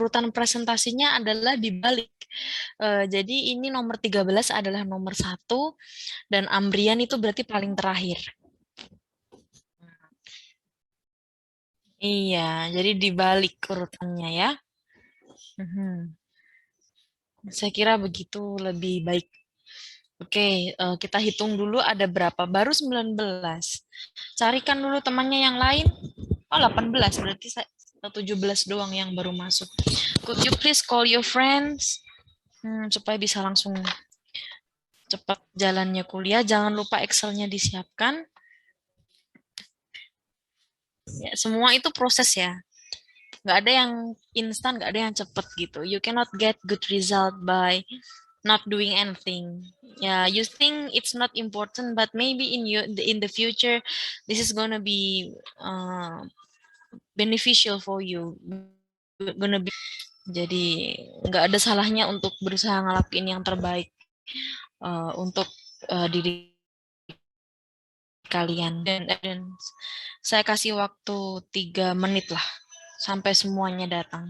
urutan presentasinya adalah dibalik. Jadi ini nomor 13 adalah nomor 1 dan Ambrian itu berarti paling terakhir. Iya, jadi dibalik urutannya ya. Mhm. Saya kira begitu lebih baik. Oke, kita hitung dulu ada berapa. Baru 19. Carikan dulu temannya yang lain. Oh, 18. Berarti 17 doang yang baru masuk. Could you please call your friends? Supaya bisa langsung cepat jalannya kuliah. Jangan lupa Excel-nya disiapkan. Ya, semua itu proses ya. Nggak ada yang instan, nggak ada yang cepet gitu. You cannot get good result by not doing anything. Yeah, you think it's not important, but maybe in the future, this is gonna be beneficial for you. Gonna be, jadi nggak ada salahnya untuk berusaha ngelakuin yang terbaik untuk diri kalian. Dan saya kasih waktu 3 menit lah sampai semuanya datang.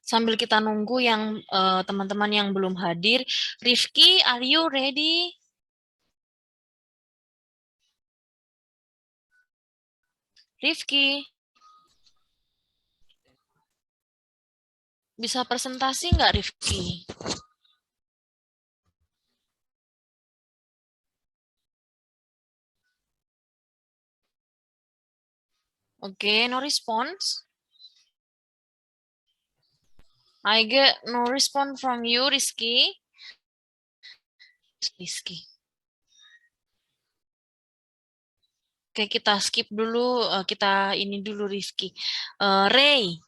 Sambil kita nunggu yang teman-teman yang belum hadir, Rifki, are you ready? Rifki, bisa presentasi nggak Rifki? Oke, no response. I get no response from you, Rizky. Rizky. Oke, kita skip dulu. Kita ini dulu, Rizky. Ray,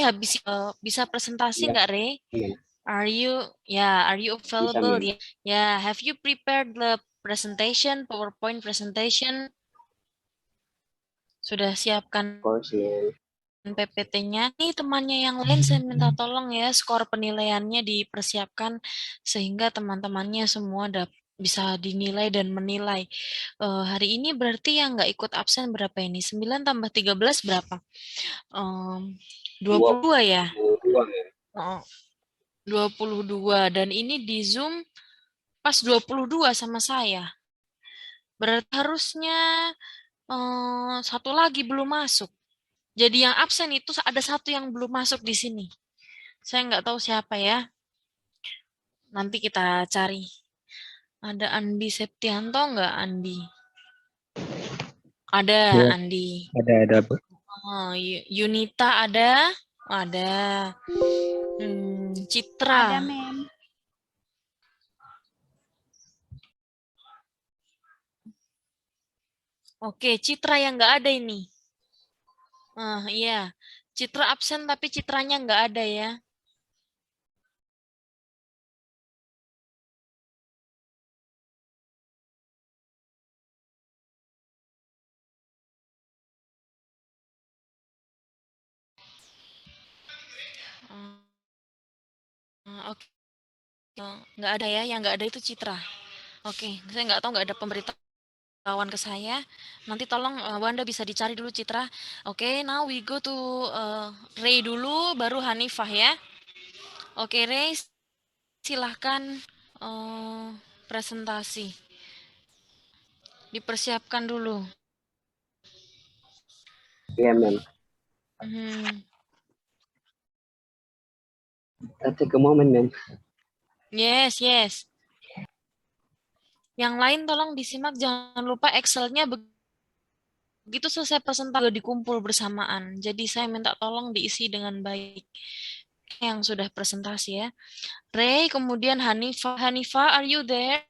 habis bisa presentasi nggak, Ray? Iya. Are you available? Bisa, Yeah, have you prepared the presentation, PowerPoint presentation? Sudah siapkan PPT-nya. Nih temannya yang lain saya minta tolong ya skor penilaiannya dipersiapkan sehingga teman-temannya semua bisa dinilai dan menilai. Hari ini berarti yang nggak ikut absen berapa ini? 9 tambah 13 berapa? 22 ya? 22 ya. Oh, 22 dan ini di Zoom pas 22 sama saya. Berarti harusnya satu lagi belum masuk. Jadi yang absen itu ada satu yang belum masuk di sini. Saya nggak tahu siapa ya. Nanti kita cari. Ada Andi Septianto nggak Andi? Ada Ya, Andi. ada Bu. Oh, Yunita ada? Ada. Citra. Ada, Mem. Oke, Citra yang nggak ada ini. Iya. Citra absen tapi Citranya nggak ada ya. Oke. Nggak ada ya. Yang nggak ada itu Citra. Oke, saya nggak tahu nggak ada pemberitahuan ke saya. Nanti tolong Wanda bisa dicari dulu Citra. Oke, now we go to Ray dulu, baru Hanifah ya. Oke, Ray, silahkan presentasi. Dipersiapkan dulu. Ya, Mem. Take a moment, Mem. Yes, yes. Yang lain tolong disimak, jangan lupa Excel-nya begitu selesai presentasi dikumpul bersamaan. Jadi saya minta tolong diisi dengan baik yang sudah presentasi ya. Ray, kemudian Hanifa. Hanifa, are you there?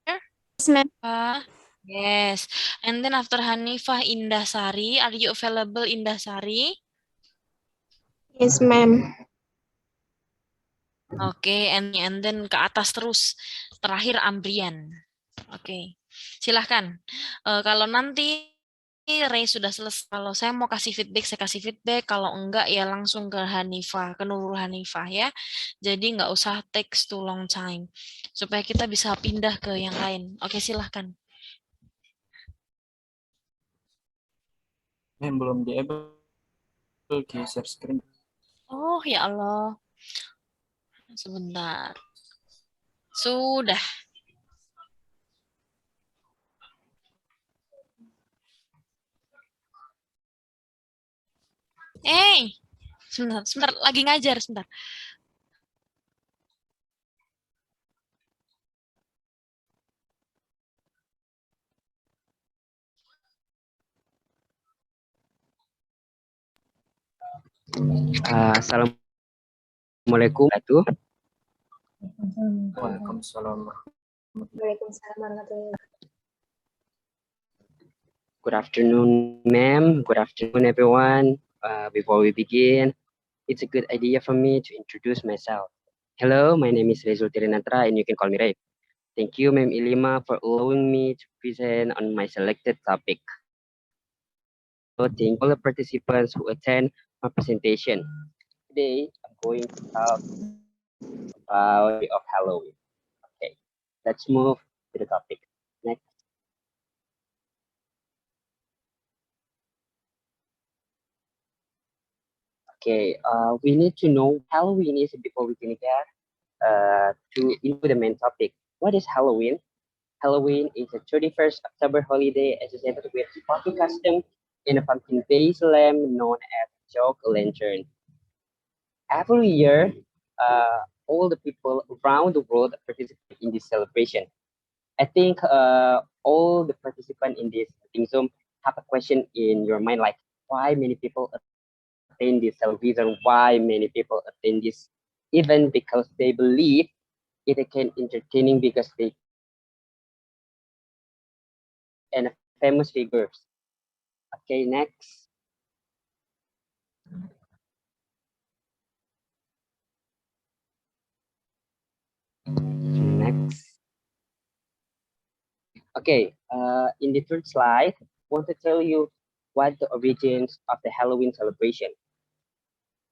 Yes, Mem. Yes. And then after Hanifa, Indah Sari. Are you available, Indah Sari? Yes, Mem. Oke, and then ke atas terus. Terakhir Ambrian. Oke, silahkan. Kalau nanti Ray sudah selesai, kalau saya mau kasih feedback, saya kasih feedback. Kalau enggak, ya langsung ke Hanifah, ke Nurul Hanifah ya. Jadi nggak usah takes too long time. Supaya kita bisa pindah ke yang lain. Oke, silahkan. Belum di-able share screen. Oh, ya Allah. Sebentar. Sudah. Sebentar, sebentar. Lagi ngajar, sebentar. Assalamualaikum warahmatullahi Waalaikumsalam. Good afternoon, ma'am. Good afternoon, everyone. Before we begin, it's a good idea for me to introduce myself. Hello, my name is Rezul Tirinatra, and you can call me Ray. Thank you, Ma'am Ilima, for allowing me to present on my selected topic. So thank all the participants who attend my presentation. Today, I'm going to talk about of Halloween. Okay, let's move to the topic. Next. Okay, we need to know Halloween is before we can get to into the main topic. What is Halloween? Halloween is a 31st October holiday associated with spooky custom in a pumpkin-based lamp known as jack-o'-lantern. Every year, all the people around the world participate in this celebration. I think all the participants in this Zoom have a question in your mind, like why many people attend this celebration, why many people attend this event, because they believe it can entertaining because they and famous figures. Okay, next. Next. Okay, in the third slide, I want to tell you what the origins of the Halloween celebration.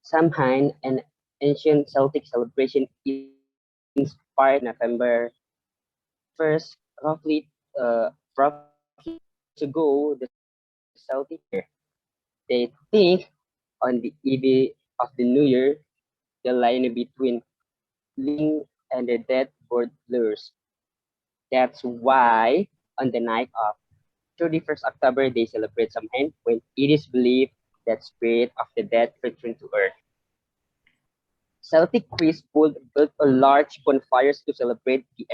Samhain, an ancient Celtic celebration, inspired November 1st, roughly ago, the Celtic year. They think on the eve of the New Year, the line between living and the dead word blurs. That's why on the night of 31st October, they celebrate Samhain when it is believed that spirit of the dead return to earth. Celtic priests would build a large bonfires to celebrate the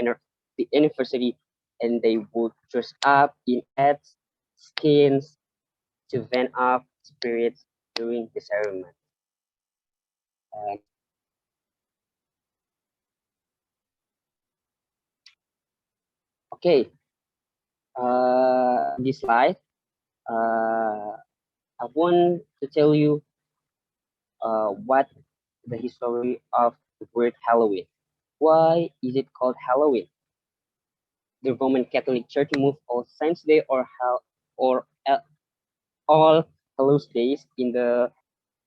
anniversary, and they would dress up in hats, skins to vent off spirits during the ceremony. And okay, this slide, I want to tell you what the history of the word Halloween. Why is it called Halloween? The Roman Catholic Church moved All Saints Day or All Hallows Days in the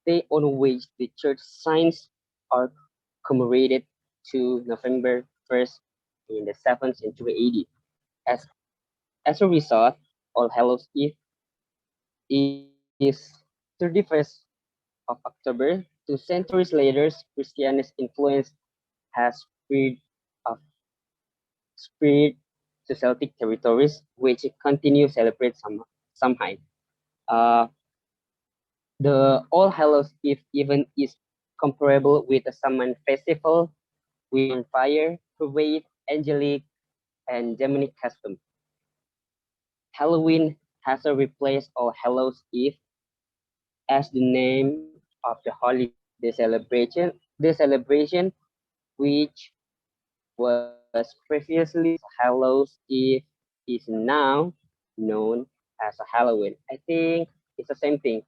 day on which the church signs are commemorated to November 1st in the 7th century AD. As, as a result, All Hallows Eve is 31st of October. 2 centuries later, Christianist influence has spread to Celtic territories, which continue to celebrate Samhain. Uh, the All Hallows Eve event is comparable with the Samhain festival with fire, parade, angelic, and demonic custom. Halloween has replaced All Hallows Eve as the name of the holiday. The celebration, which was previously Hallows Eve, is now known as a Halloween. I think it's the same thing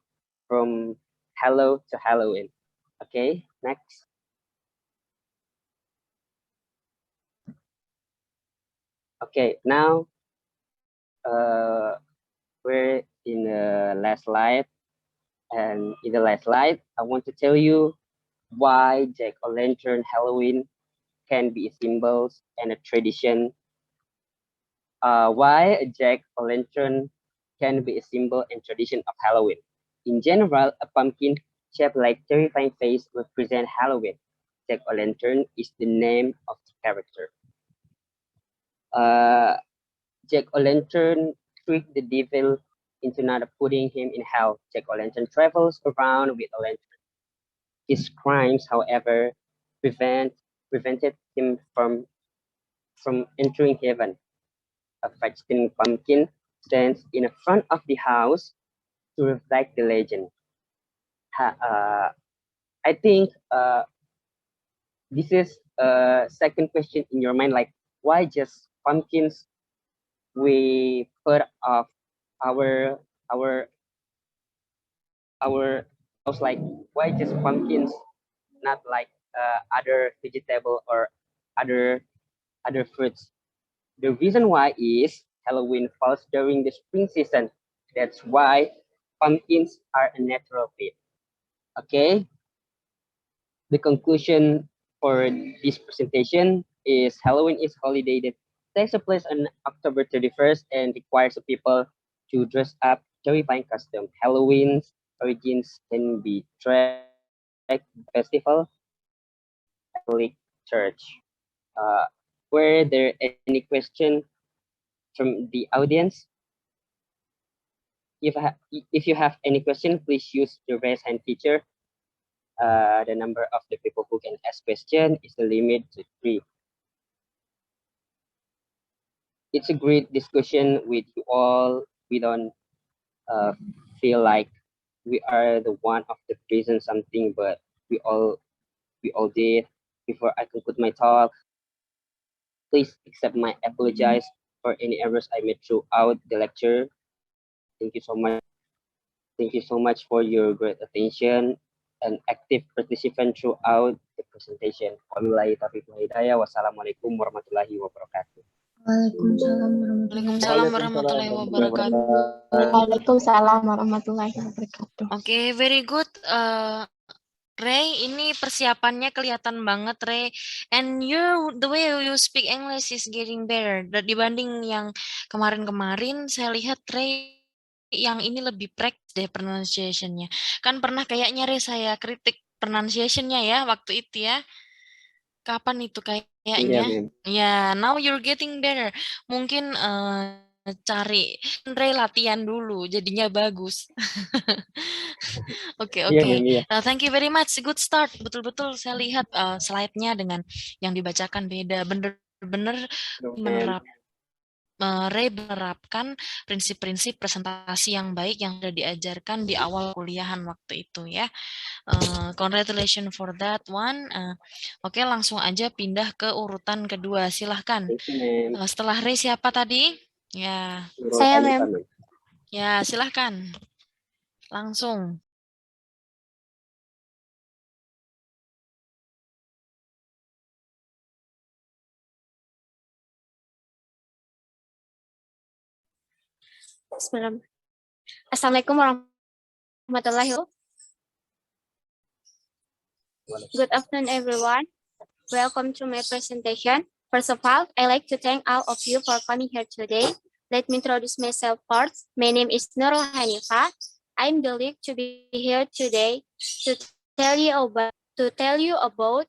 from Hallow to Halloween. Okay, next. Okay, now we're in the last slide. And in the last slide, I want to tell you why Jack-o'-lantern Halloween can be a symbol and a tradition. Why Jack-o'-lantern can be a symbol and tradition of Halloween. In general, a pumpkin shaped like terrifying face represent Halloween. Jack-o'-lantern is the name of the character. Jack-o'-lantern tricked the devil into not putting him in hell. Jack-o'-lantern travels around with a lantern. His crimes, however, prevented him from entering heaven. A fetching pumpkin stands in front of the house to reflect the legend. I think this is a second question in your mind, like why just pumpkins? We put off our our house, like why just pumpkins, not like other vegetable or other fruits. The reason why is Halloween falls during the spring season. That's why pumpkins are a natural fit. Okay, the conclusion for this presentation is Halloween is holiday that takes place on October 31st and requires people to dress up terrifying costume. Halloween's origins can be tracked festival Catholic Church. Were there any question from the audience? If you have any question, please use the raise hand feature. The number of the people who can ask question is the limit to 3. It's a great discussion with you all. We don't feel like we are the one of the reason something, but we all did. Before I conclude my talk, please accept my apologize for any errors I made throughout the lecture. Thank you so much. Thank you so much for your great attention and active participation throughout the presentation. Wabillahi taufiq wal hidayah. Wassalamualaikum warahmatullahi wabarakatuh. Waalaikumsalam warahmatullahi wabarakatuh. Waalaikumsalam warahmatullahi wabarakatuh. Oke, very good. Ray, ini persiapannya kelihatan banget, Ray. And the way you speak English is getting better. Dibanding yang kemarin-kemarin, saya lihat Ray yang ini lebih practice deh pronunciation-nya. Kan pernah kayaknya Ray saya kritik pronunciation-nya ya waktu itu ya. Kapan itu Iya, kayaknya? ma'am. Ya, now you're getting better. Mungkin cari latihan dulu, jadinya bagus. Oke, Iya, oke. ma'am, iya. Thank you very much. Good start. Betul-betul saya lihat slide-nya dengan yang dibacakan beda. Bener-bener Betul, ma'am. menerapkan prinsip-prinsip presentasi yang baik yang sudah diajarkan di awal kuliahan waktu itu ya. Congratulations for that one. Oke, langsung aja pindah ke urutan kedua. Silahkan. Thank you, ma'am. Setelah Ray siapa tadi? Ya, Nurul Saya, Khalifah, ma'am. ma'am. ya silahkan. Langsung. Bismillah. Assalamualaikum warahmatullahi wabarakatuh. Good afternoon, everyone. Welcome to my presentation. First of all, I'd like to thank all of you for coming here today. Let me introduce myself first. My name is Nurul Hanifa. I'm delighted to be here today to tell you about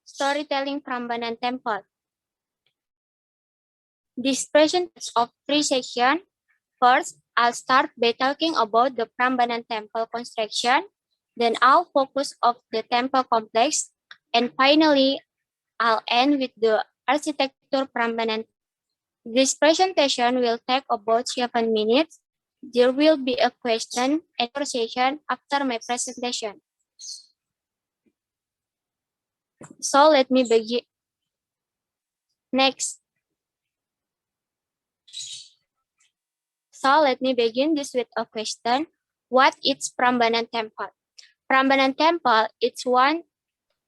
storytelling Prambanan Temple. This presentation of three sections. First, I'll start by talking about the Prambanan Temple construction. Then I'll focus on the temple complex. And finally, I'll end with the architecture Prambanan. This presentation will take about 7 minutes. There will be a question and answer session after my presentation. So let me begin. Next. So let me begin this with a question. What is Prambanan Temple? Prambanan Temple is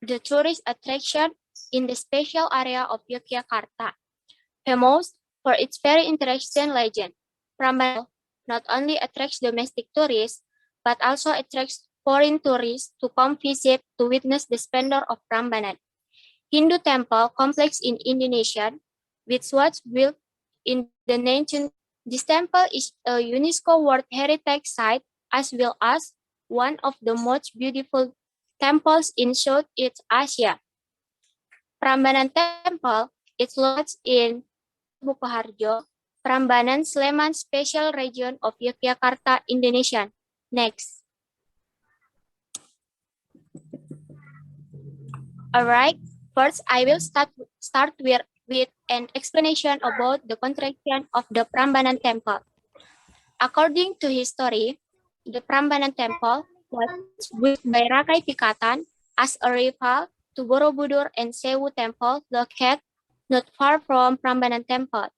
the tourist attraction in the special area of Yogyakarta, famous for its very interesting legend. Prambanan not only attracts domestic tourists, but also attracts foreign tourists to come visit to witness the splendor of Prambanan, Hindu temple complex in Indonesia, which was built in the 19th. This temple is a UNESCO World Heritage Site as well as one of the most beautiful temples in Southeast Asia. Prambanan Temple is located in Bukoharjo, Prambanan Sleman Special Region of Yogyakarta, Indonesia. Next. Alright, first I will start with an explanation about the construction of the Prambanan Temple. According to history, the Prambanan Temple was built by Rakai Pikatan as a rival to Borobudur and Sewu Temple located not far from Prambanan Temple.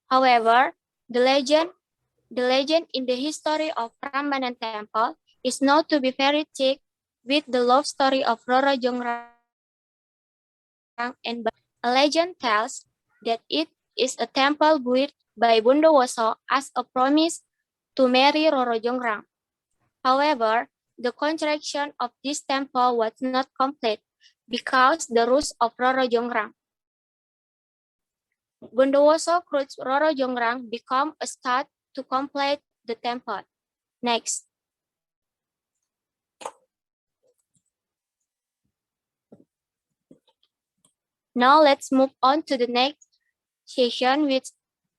However, the legend in the history of Prambanan Temple is known to be very thick with the love story of Roro Jongrang and a legend tells that it is a temple built by Bondowoso as a promise to marry Roro Jongrang. However, the construction of this temple was not complete because the rules of Roro Jongrang. Bondowoso urged Roro Jongrang become a state to complete the temple. Next. Now let's move on to the next session, which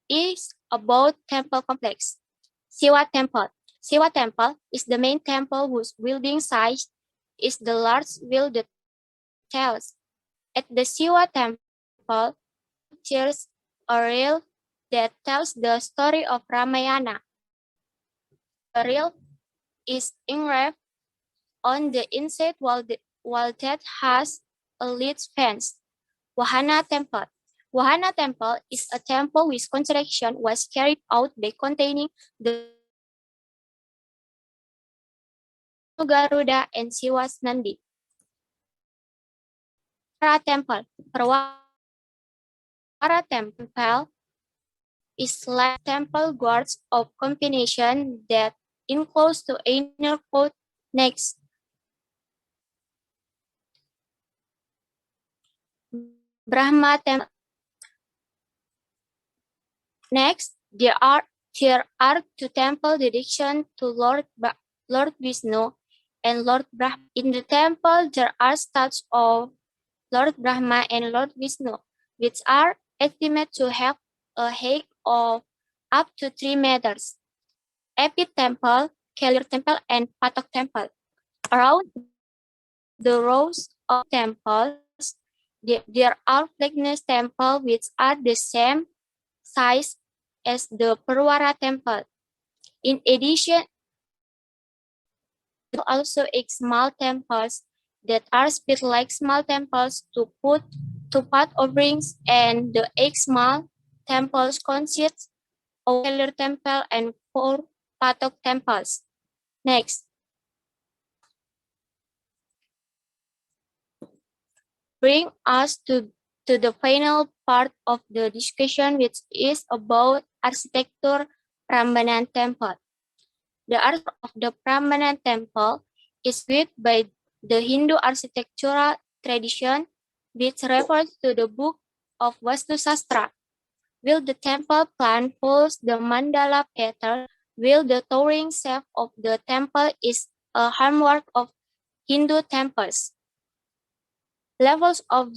is about temple complex. Siwa Temple. Siwa Temple is the main temple whose building size is the largest with the details. At the Siwa Temple, there's a reel that tells the story of Ramayana. The reel is engraved on the inside wall that has a lit fence. Wahana Temple. Wahana Temple is a temple whose construction was carried out by containing the Garuda and Siwa's Nandi. Perwara Temple. Perwara Temple is like temple guards of combination that enclose to inner court. Next. Brahma Temple. Next, there are two temple dedications to Lord Vishnu and Lord Brahma. In the temple, there are statues of Lord Brahma, and Lord Vishnu, which are estimated to have a height of up to 3 meters. Epi Temple, Kelir Temple, and Patok Temple. Around the rows of temples, there are Flegness Temple, which are the same size as the Perwara Temple. In addition, also small temples that are split like small temples to pot offerings, and the 8 small temples consist of Kelir Temple and 4 Patok temples. Next, bring us to the final part of the discussion, which is about architecture Prambanan Temple. The art of the Prambanan Temple is built by the Hindu architectural tradition, which refers to the book of Vastu Sastra. Will the temple plan follows the mandala pattern? Will the towering shape of the temple is a hallmark of Hindu temples? Levels of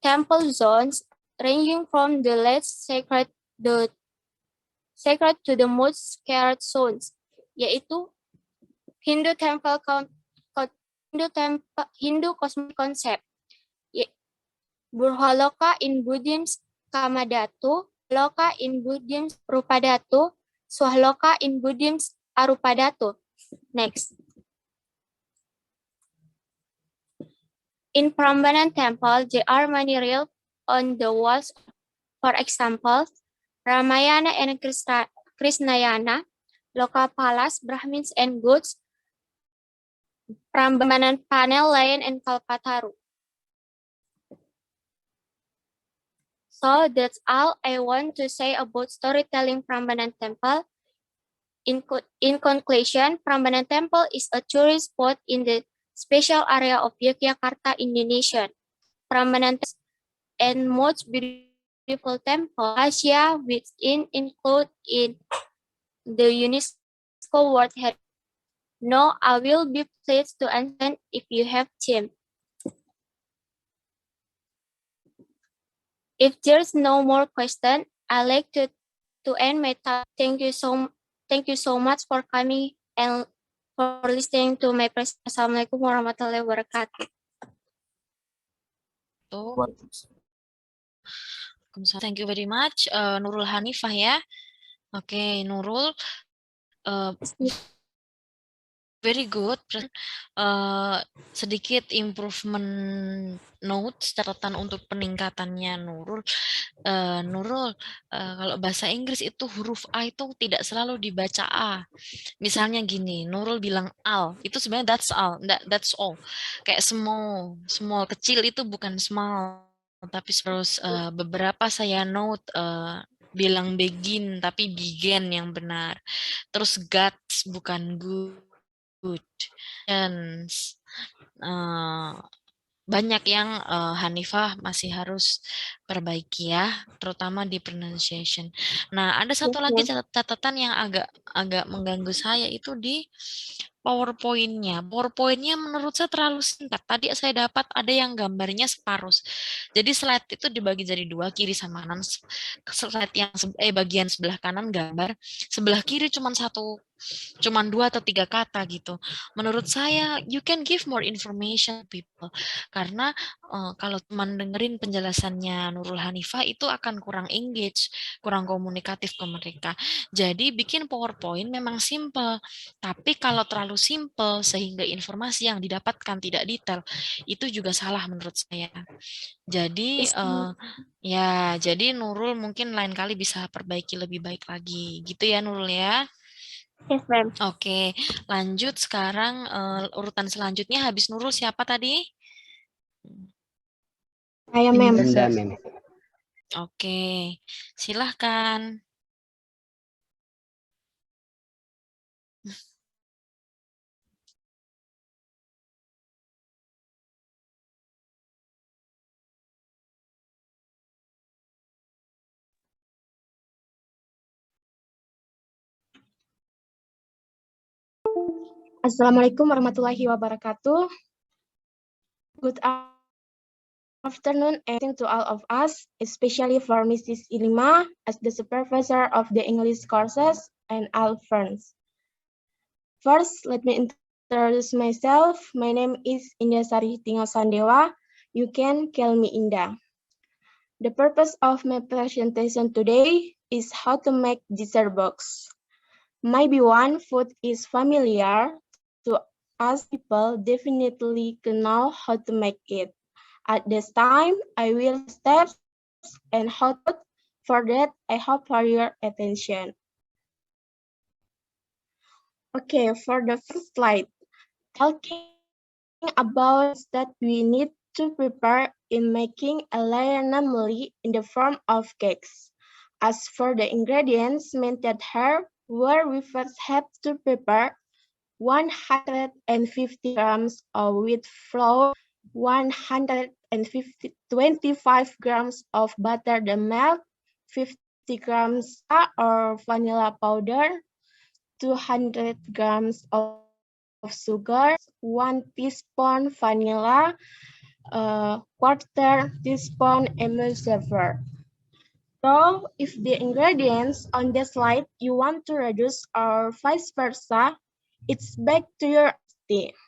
temple zones ranging from the less sacred to the most sacred zones, yaitu Hindu temple Hindu cosmic concept. Burhaloka in Buddhism Kamadhatu, Loka in Buddhism Rupadhatu, Swahloka in Buddhism Arupadhatu. Next. In Prambanan Temple, there are many reliefs on the walls. For example, Ramayana and Krishnayana, Lokapalas, Brahmins and gods, Prambanan Panel, Lion and Kalpataru. So that's all I want to say about storytelling Prambanan Temple. In conclusion, Prambanan Temple is a tourist spot in the special area of Yogyakarta, Indonesia. Prambanan and most beautiful temple Asia, which include in the UNESCO World Heritage. Now I will be pleased to answer if you have time. If there's no more question, I'd like to end my talk. Thank you so much for coming and for listening to my presentation. Assalamualaikum warahmatullahi wabarakatuh. Thank you very much, Nurul Hanifah ya. Oke, Nurul, very good. Sedikit improvement notes, catatan untuk peningkatannya Nurul. Nurul, kalau bahasa Inggris itu huruf A itu tidak selalu dibaca A. Misalnya gini, Nurul bilang al, itu sebenarnya that's all. Kayak small kecil itu bukan small, tapi terus beberapa saya note bilang begin tapi begin yang benar. Terus guts bukan good. Dan banyak yang Hanifah masih harus perbaiki ya, terutama di pronunciation. Nah, ada satu lagi catatan yang agak mengganggu saya itu di PowerPoint-nya. PowerPoint-nya menurut saya terlalu singkat. Tadi saya dapat ada yang gambarnya separuh. Jadi slide itu dibagi jadi 2, kiri sama kanan. Slide yang bagian sebelah kanan gambar, sebelah kiri cuman 2 atau 3 kata gitu. Menurut saya, you can give more information people. Karena kalau teman dengerin penjelasannya Nurul Hanifah itu akan kurang engage, kurang komunikatif ke mereka. Jadi bikin PowerPoint memang simple, tapi kalau terlalu simple sehingga informasi yang didapatkan tidak detail, itu juga salah menurut saya. Jadi jadi Nurul mungkin lain kali bisa perbaiki lebih baik lagi, gitu ya Nurul ya. Yes, ma'am. Oke, lanjut sekarang urutan selanjutnya habis Nurul siapa tadi? Saya, ma'am. Oke, silahkan. Assalamualaikum warahmatullahi wabarakatuh. Good Afternoon and to all of us, especially for Mrs. Ilma as the supervisor of the English courses and all friends. First, let me introduce myself. My name is Indah Sari Tingo Sandewa. You can call me Indah. The purpose of my presentation today is how to make dessert box. Maybe one food is familiar to us people, definitely to know how to make it. At this time, I will steps and how to do. For that, I hope for your attention. Okay, for the first slide, talking about that we need to prepare in making a layer, namely in the form of cakes. As for the ingredients mentioned here, where we first have to prepare 150 grams of wheat flour, 125 grams of butter, the milk, 50 grams or vanilla powder, 200 grams of sugar, 1 teaspoon vanilla, quarter teaspoon emulsifier. So, if the ingredients on the slide you want to reduce or vice versa, it's back to your taste.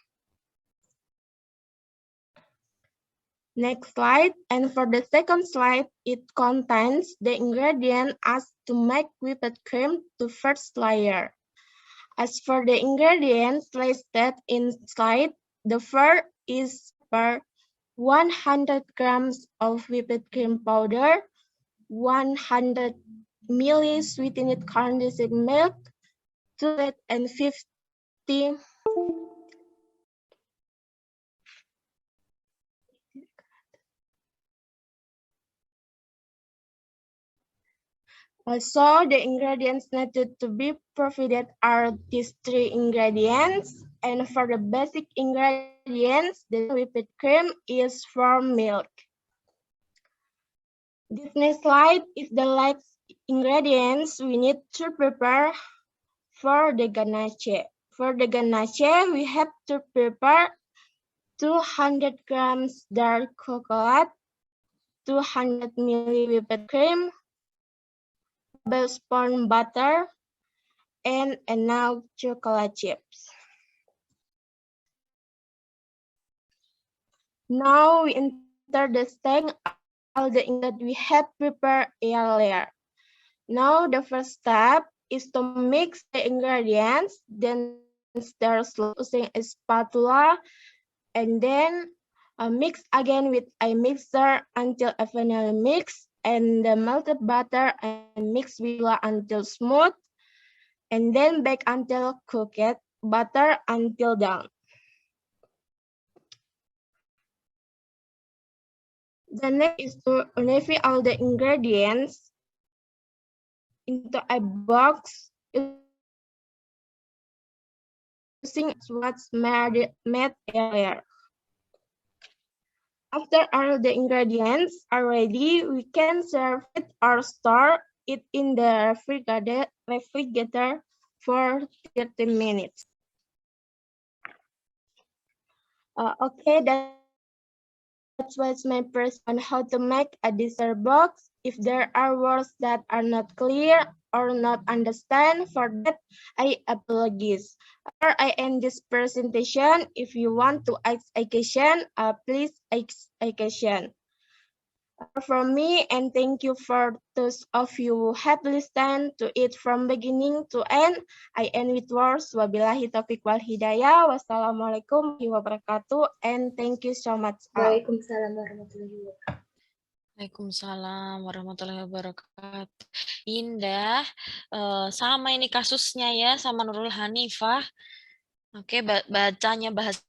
Next slide, and for the second slide, it contains the ingredient as to make whipped cream to first layer. As for the ingredients listed in slide, the first is per 100 grams of whipped cream powder, 100 ml sweetened condensed milk, 250 So the ingredients needed to be provided are these three ingredients. And for the basic ingredients, the whipped cream is from milk. This next slide is the last ingredients we need to prepare for the ganache. For the ganache, we have to prepare 200 grams dark chocolate, 200 ml whipped cream, tablespoon butter, and enough chocolate chips. Now we enter the step all the ingredients we have prepared earlier. Now the first step is to mix the ingredients, then stir slowly using a spatula, and then mix again with a mixer until evenly mixed, and the melted butter and mix with until smooth, and then bake until cooked, butter until done. The next is to unify all the ingredients into a box using what's made earlier. After all the ingredients are ready, we can serve it or store it in the refrigerator for 30 minutes. Okay, that's what's my first on how to make a dessert box. If there are words that are not clear or not understand, for that I apologize. After I end this presentation, if you want to ask a question, please ask a question. From me, and thank you for those of you who have listened to it from beginning to end. I end with words, wabillahi taufiq wal hidayah, wassalamualaikum warahmatullahi wabarakatuh, and thank you so much. Waalaikumsalam warahmatullahi wabarakatuh. Waalaikumsalam warahmatullahi wabarakatuh. Indah, sama ini kasusnya ya sama Nurul Hanifah. Oke, bacanya bahasa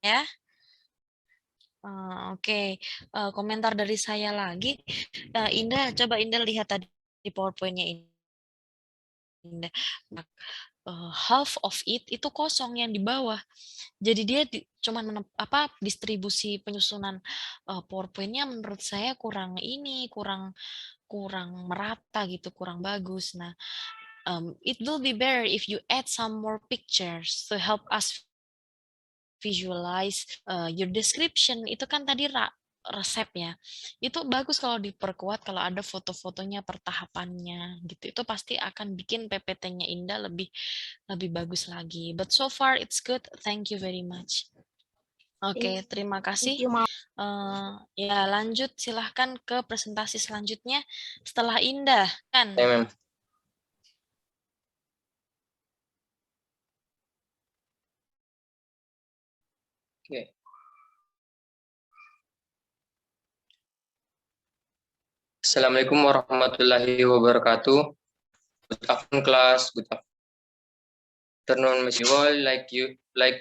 ya. Oke, komentar dari saya lagi. Indah, coba Indah lihat tadi di PowerPoint-nya Indah. Half of it itu kosong yang di bawah. Jadi dia cuman distribusi penyusunan PowerPoint-nya menurut saya kurang merata gitu, kurang bagus. Nah, It will be better if you add some more pictures to help us visualize your description. Itu kan tadi resep ya. Itu bagus kalau diperkuat kalau ada foto-fotonya per tahapannya gitu. Itu pasti akan bikin PPT-nya Indah lebih bagus lagi. But so far it's good. Thank you very much. Oke, terima kasih. Thank you, Ma'am. Ya, lanjut silahkan ke presentasi selanjutnya setelah Indah kan. Ya, Ma'am. Oke. Assalamualaikum warahmatullahi wabarakatuh. Good afternoon, class. Good afternoon, Miss. We all like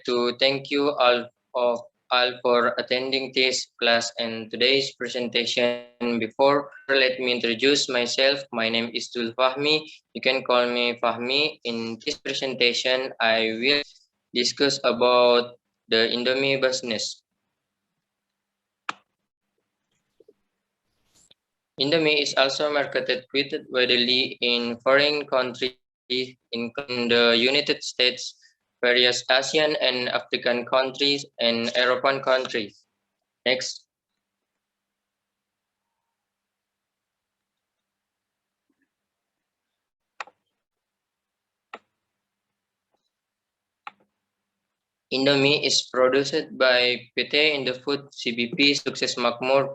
to thank you all for attending this class and today's presentation. Before, let me introduce myself. My name is Dul Fahmi. You can call me Fahmi. In this presentation, I will discuss about the Indomie business. Indomie is also marketed quite widely in foreign countries, including the United States, various Asian and African countries, and European countries. Next. Indomie is produced by PT Indofood CBP Sukses Makmur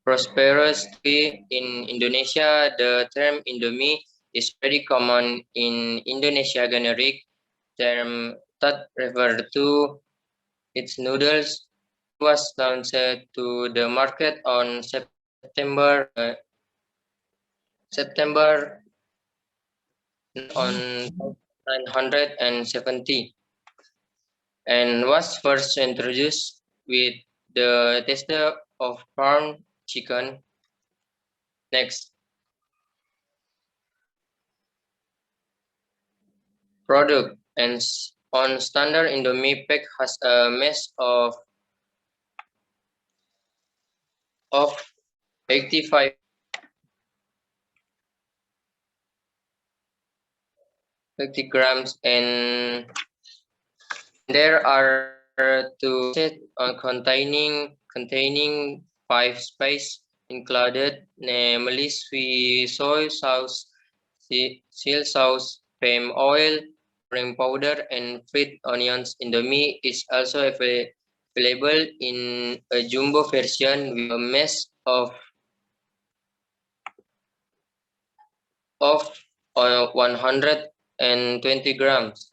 Prosperously in Indonesia. The term Indomie is very common in Indonesia generic term that refer to its noodles. Was launched to the market on September on 970 and was first introduced with the taste of farm chicken. Next. Product and on standard Indomie pack has a mess of 85 grams and there are two sets containing 5 spices included, namely soy sauce, seal sauce, palm oil, cream powder, and fried onions. Indomie is also available in a jumbo version with a mass of 120 grams.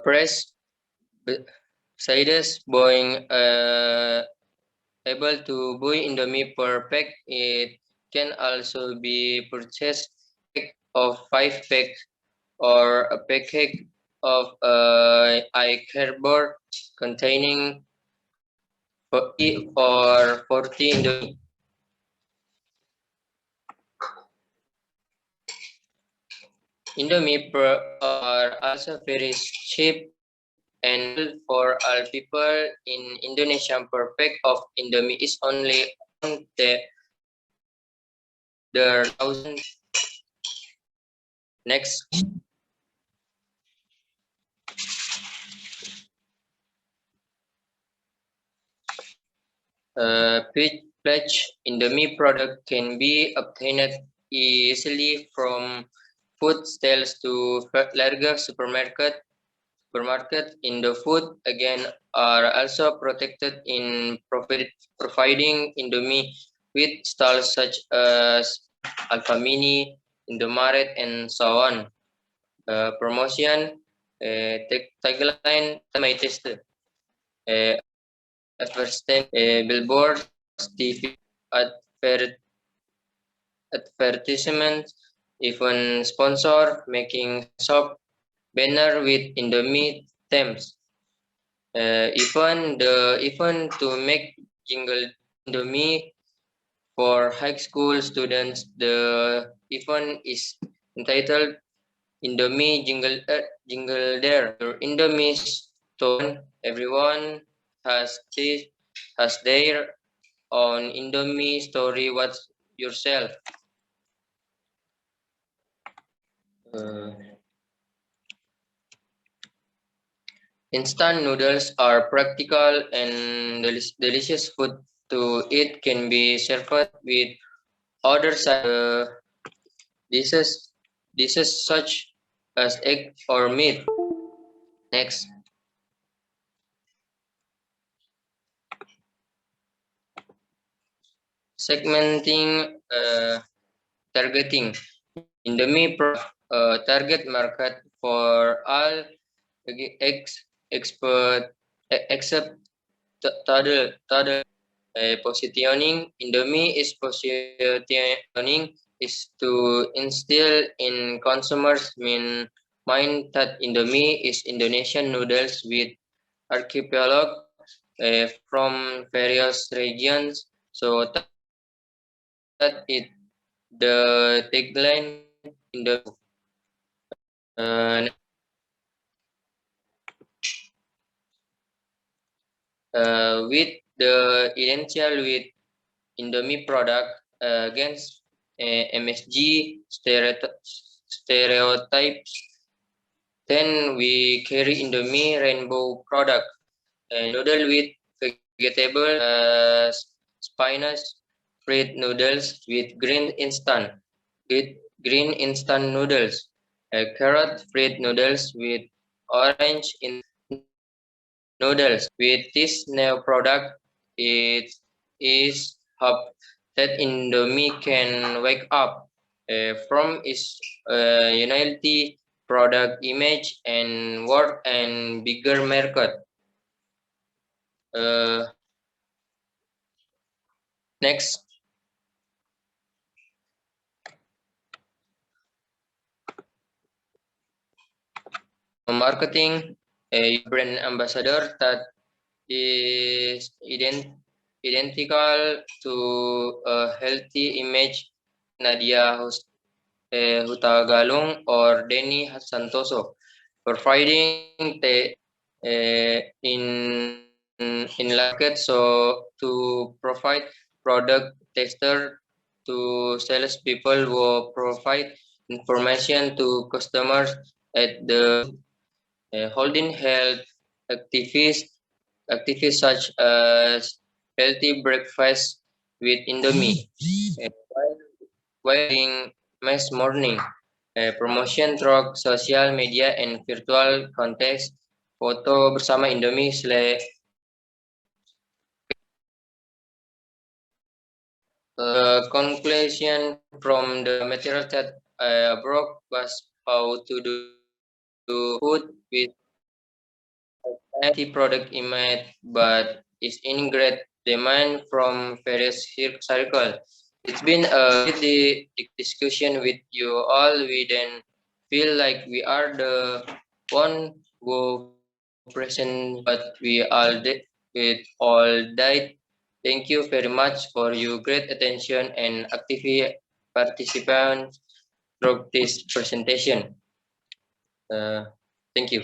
Press sizes boiling able to buy Indomie per pack. It can also be purchased of 5 pack or a packet of cardboard containing 40 or 40 Indomie. Indomie are also very cheap and for all people in Indonesia per pack of Indomie is only the 1,000. Next. Pledge Indomie product can be obtained easily from food stalls to larger supermarket. In the food again are also protected in providing Indomie with stalls such as Alfamini, Indomaret, and so on. Promotion tagline my test. Advertisement, billboards, TV advertisements, even sponsor making shop banner with Indomie themes. Even to make jingle Indomie for high school students, the event is entitled Indomie jingle there. Your Indomie store, everyone has their own Indomie story. What's yourself? Uh, Instant noodles are practical and delicious food to eat. Can be served with other dishes, dishes such as egg or meat. Next, segmenting, targeting. Indomie target market for all expert except toddler. Positioning Indomie is positioning is to instill in consumers mind that Indomie is Indonesian noodles with archipelago from various regions. So that it the tagline in the uh, with the essential with Indomie product against MSG stereotypes. Then we carry Indomie rainbow product, noodle with vegetable, spinach, fried noodles with green instant noodles, carrot fried noodles with orange noodles. With this new product, it is hope that Indomie can wake up from its unhealthy product image and work and bigger market. Uh, Next, marketing. A brand ambassador that is identical to a healthy image Nadia Hutagalung or Denny Santoso, providing the in market so to provide product tester to salespeople will provide information to customers at the holding health activities such as healthy breakfast with Indomie. While doing mass morning, promotion through social media and virtual contest, foto bersama Indomie conclusion from the material that I broke was how to do food with anti-product image, but is in great demand from various circles. It's been a really discussion with you all. We then feel like we are the one who present, but we all did with all died. Thank you very much for your great attention and active participation through this presentation. Thank you.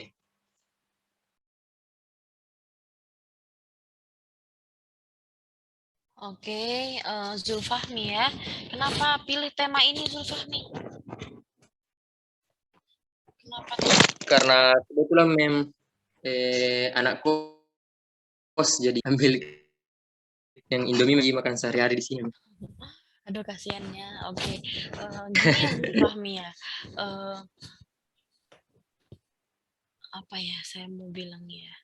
Oke, Zulfahmi ya. Kenapa pilih tema ini Zulfahmi? Kenapa tuh? Karena kebetulan anakku kos jadi ambil yang Indomie makan sehari-hari di sini. Aduh kasihannya. Oke, gini ya Zulfahmi ya. Apa ya saya mau bilang ya.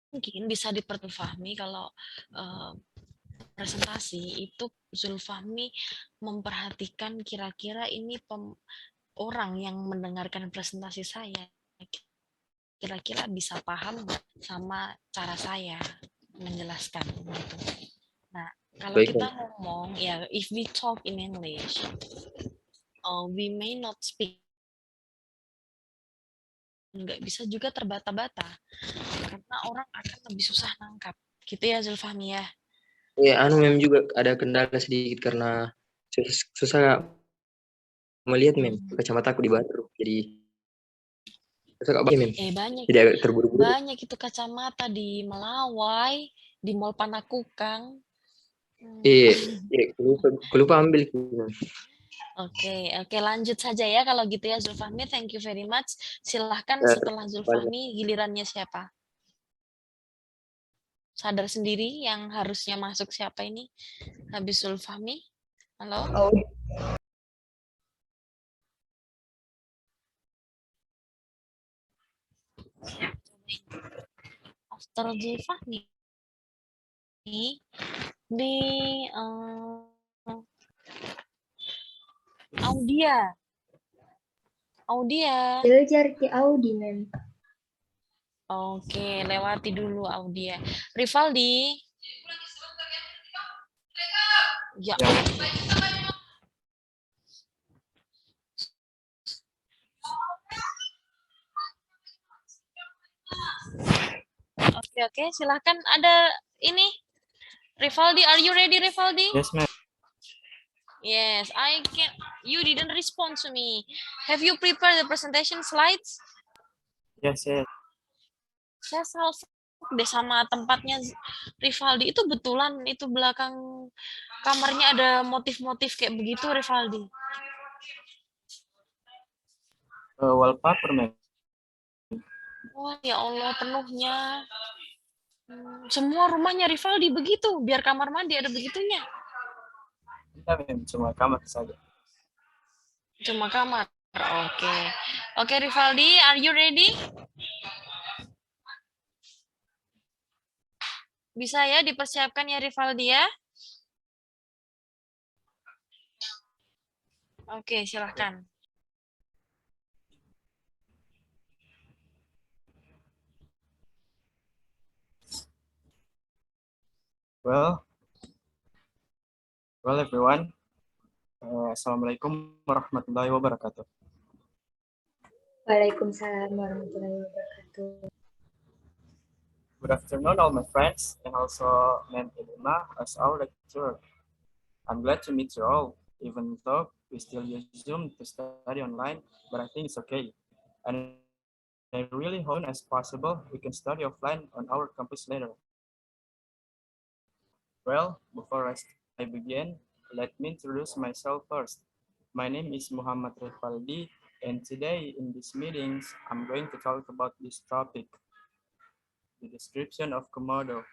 Mungkin bisa diperfahami kalau presentasi itu Zulfahmi memperhatikan kira-kira ini orang yang mendengarkan presentasi saya kira-kira bisa paham sama cara saya menjelaskan gitu. Nah, kalau Baik, kita ngomong ya if we talk in English, we may not speak, nggak bisa juga terbata-bata karena orang akan lebih susah nangkap gitu ya Zulfahmi ya. Ya, memang juga ada kendala sedikit karena susah melihat kacamataku di baru, jadi susah kak mem. Banyak Jadi agak terburu-buru. banyak itu kacamata di Melawai, di Mall Panakukang. Iya, iya, lupa ambil. Oke, lanjut saja ya kalau gitu ya Zulfahmi. Thank you very much. Silahkan setelah Zulfahmi gilirannya siapa? Sadar sendiri yang harusnya masuk siapa ini? Habis Zulfahmi. Halo? After Zulfahmi di Audia. Audia. Belajar di Audi, Mem. Oke, lewati dulu Audia. Rivaldi. Ya. Oke, silahkan ada ini. Rivaldi, are you ready, Rivaldi? Yes, ma'am. Yes, I can. You didn't respond to me. Have you prepared the presentation slides? Yes, yes. Saya salah deh sama tempatnya Rivaldi. Itu betulan itu belakang kamarnya ada motif-motif kayak begitu, Rivaldi. Wallpaper, ma'am. Wah, ya Allah, penuhnya. Semua rumahnya Rivaldi begitu, biar kamar mandi ada begitunya. Tidak, ma'am. Cuma kamar saja. Cuma kamar. Oke. Oke, Rivaldi, are you ready? Bisa ya dipersiapkan ya Rivaldi ya? Oke, silahkan. Well, everyone. Assalamualaikum warahmatullahi wabarakatuh. Waalaikumsalam warahmatullahi wabarakatuh. Good afternoon, all my friends, and also Ma'am Elima as our lecturer. I'm glad to meet you all, even though we still use Zoom to study online, but I think it's okay. And I really hope as possible we can study offline on our campus later. Well, before I begin, let me introduce myself first. My name is Muhammad Rifaldi, and today in these meetings, I'm going to talk about this topic, the description of Komodo.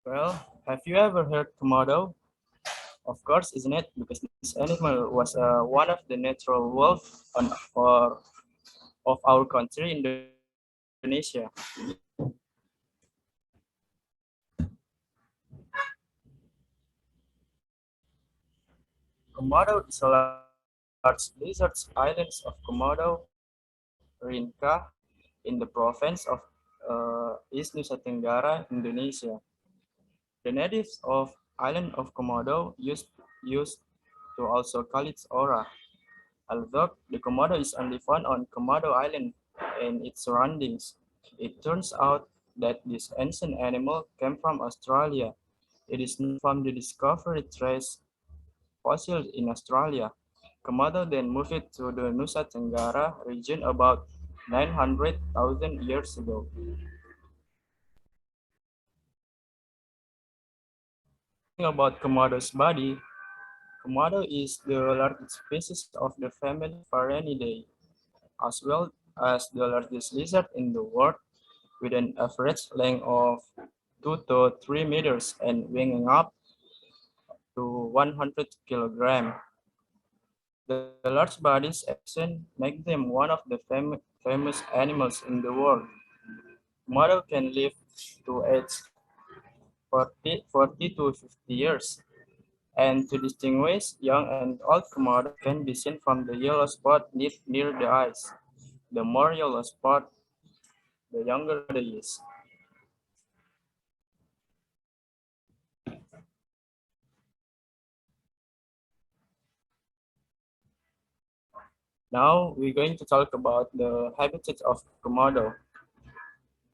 Well, have you ever heard Komodo? Of course, isn't it? Because this animal was one of the natural wolves of our country, Indonesia. Komodo is a large lizard islands of Komodo, Rinca, in the province of East Nusa Tenggara, Indonesia. The natives of island of Komodo used to also call it ora. Although the Komodo is only found on Komodo Island and its surroundings, it turns out that this ancient animal came from Australia. It is known from the discovered trace fossils in Australia. Komodo then moved to the Nusa Tenggara region about 900,000 years ago. About Komodo's body, Komodo is the largest species of the family Varanidae, as well as the largest lizard in the world, with an average length of 2 to 3 meters and weighing up to 100 kilograms. The large bodies action make them one of the famous animals in the world. Komodo can live to age 40 to 50 years. And to distinguish young and old Komodo can be seen from the yellow spot near the eyes. The more yellow spot, the younger the is. Now we're going to talk about the habitat of Komodo.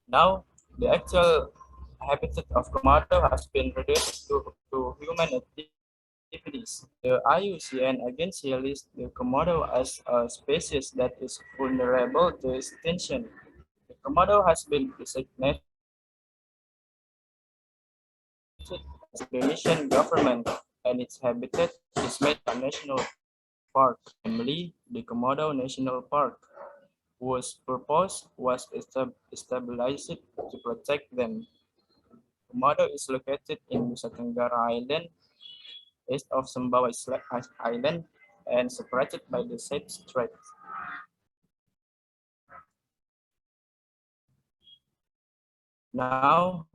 Now, the actual habitat of Komodo has been reduced to human activities. The IUCN agency lists the Komodo as a species that is vulnerable to extinction. The Komodo has been designated as the Indonesian government, and its habitat is made a national park, namely the Komodo National Park, whose purpose was established to protect them. Komodo is located in Nusa Tenggara Island, east of Sumbawa Island, and separated by the said strait. Now,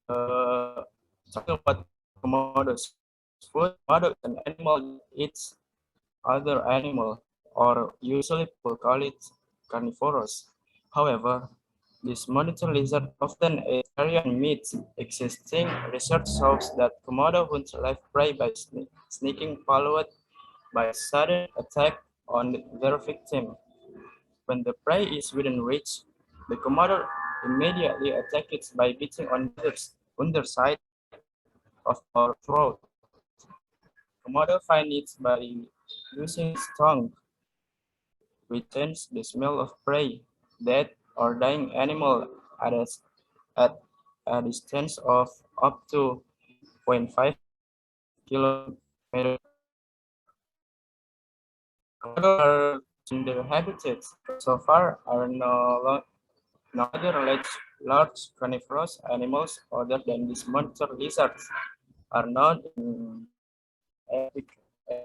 talking about Komodo's food, Komodo is an animal that eats other animal, or usually people call it carnivorous. However, this monitor lizard often eats carrion meat. Existing research shows that Komodo hunts live prey by sneaking followed by a sudden attack on their victim. When the prey is within reach, the Komodo immediately attacks it by biting on the underside of our throat. Komodo finds it by using its tongue, which changes the smell of prey, dead or dying animal at a distance of up to 0.5 kilometers. Komodo are in their habitats. So far, are no other large carnivorous animals other than these monitor lizards are known in epic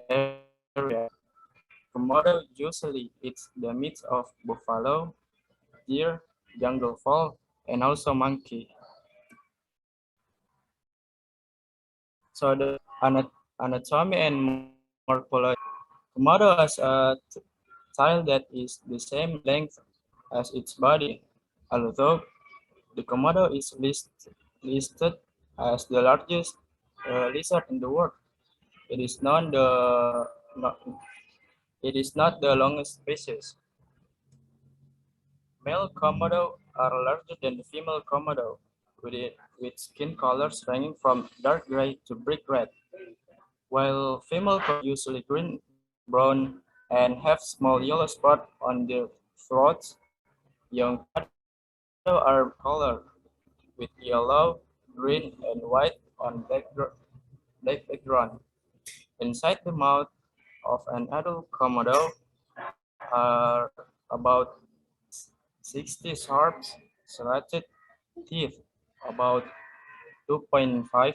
area. Komodo usually eats the meat of buffalo, deer, jungle fowl, and also monkey. So the anatomy and morphology. Komodo has a tail that is the same length as its body, although the Komodo is listed as the largest lizard in the world. It is not, it is not the longest species. Male Komodo are larger than the female Komodo, with skin colors ranging from dark gray to brick red, while female Komodo usually green, brown, and have small yellow spots on their throats. Young Komodo are colored with yellow, green, and white on black background. Inside the mouth of an adult Komodo are about 60 sharp, serrated teeth, about 2.5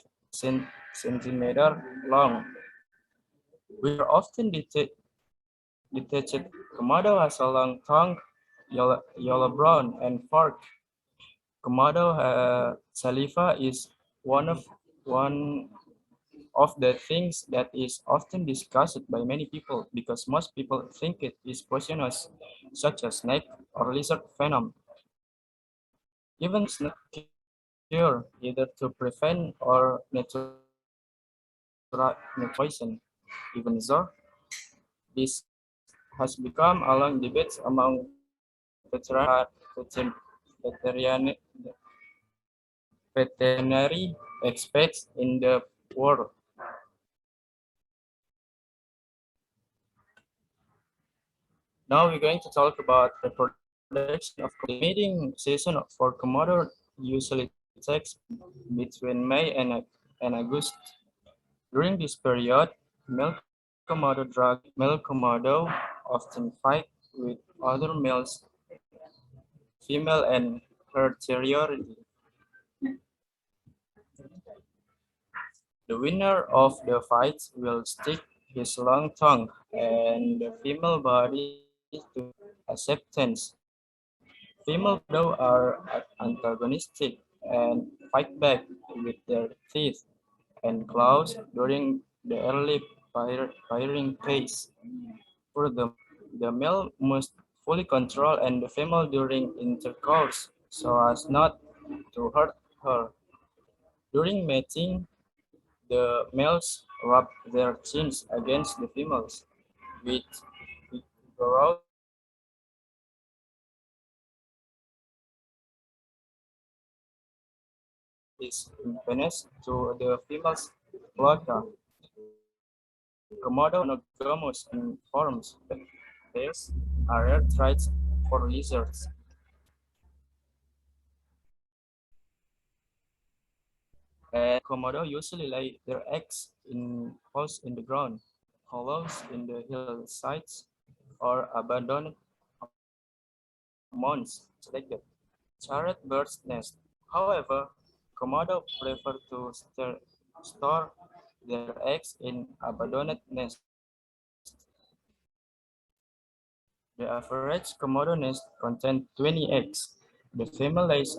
centimeter long, which are often detached. Komodo has a long tongue, yellow-brown, and fork. Komodo saliva is one of the things that is often discussed by many people because most people think it is poisonous, such as snake or lizard venom. Even is not cure either to prevent or natural poison. Even so, this has become a long debate among veterinary, veterinary experts in the world. Now we're going to talk about the production of the mating season for Komodo usually takes between May and August. During this period, male Komodo often fight with other males, female and her territory. The winner of the fights will stick his long tongue and the female body to acceptance. Female Komodo are antagonistic and fight back with their teeth and claws during the early pairing phase. Furthermore, the male must fully control and the female during intercourse so as not to hurt her. During mating, the males rub their chins against the females, which vigorously is penis to the female's cloaca. Komodo monogamous in forms, but these are rare traits for lizards. And Komodo usually lay their eggs in holes in the ground, hollows in the hillsides, or abandoned mounds like the charred bird's nest. However, Komodo prefer to store their eggs in abandoned nests. The average Komodo nest contains 20 eggs. The female lays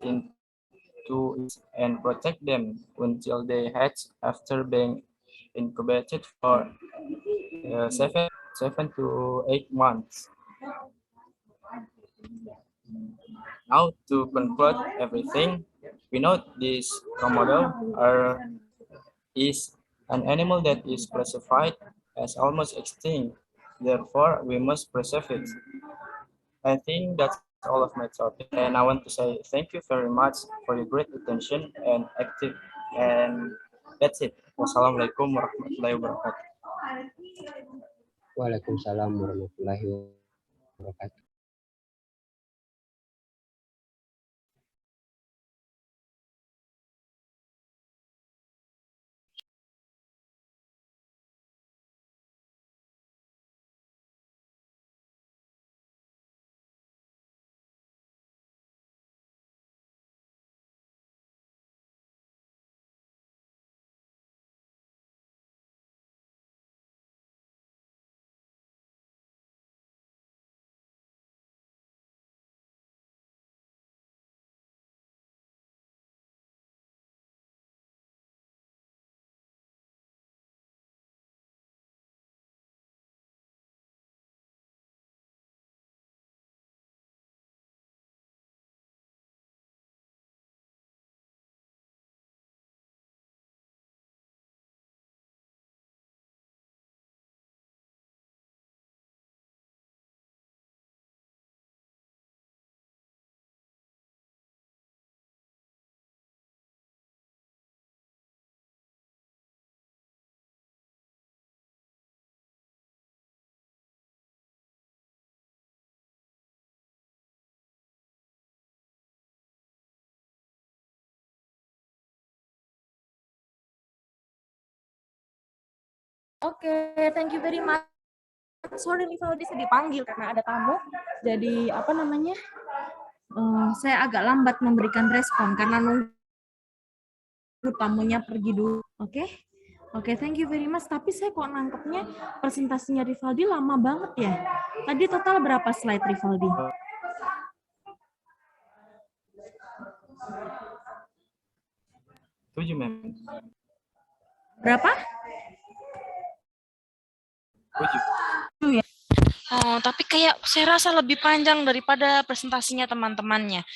into it and protect them until they hatch after being incubated for 7 to 8 months. Now to conclude everything, we know this Komodo is an animal that is classified as almost extinct. Therefore, we must preserve it. I think that's all of my topic, and I want to say thank you very much for your great attention and active. And that's it. Wassalamualaikum warahmatullahi wabarakatuh. Waalaikumsalam warahmatullahi wabarakatuh. Oke, thank you very much. Sorry nih kalau bisa dipanggil karena ada tamu. Jadi apa namanya? Saya agak lambat memberikan respon karena nunggu tamunya pergi dulu. Oke? Oke, thank you very much. Tapi saya kok nangkepnya presentasinya Rivaldi lama banget ya. Tadi total berapa slide Rivaldi? Tujuh, mem. Berapa? 7. Oh, tapi kayak saya rasa lebih panjang daripada presentasinya teman-temannya.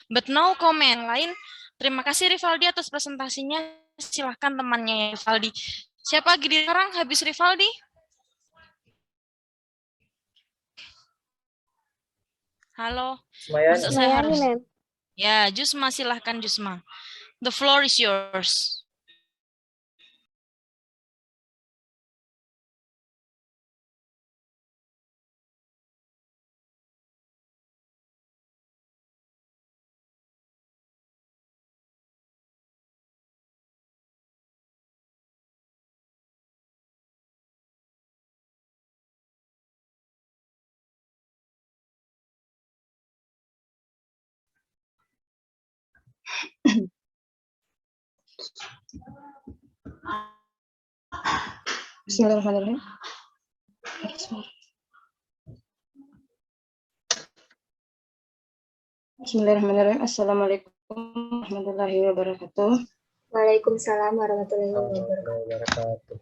But no comment lain. Terima kasih Rivaldi atas presentasinya. Silahkan temannya Rivaldi. Siapa lagi di sekarang habis Rivaldi? Halo. Maksud saya harus. Ya, Jusma silahkan Jusma. The floor is yours. Bismillahirrahmanirrahim. Bismillahirrahmanirrahim. Assalamualaikum warahmatullahi wabarakatuh. Waalaikumsalam warahmatullahi wabarakatuh.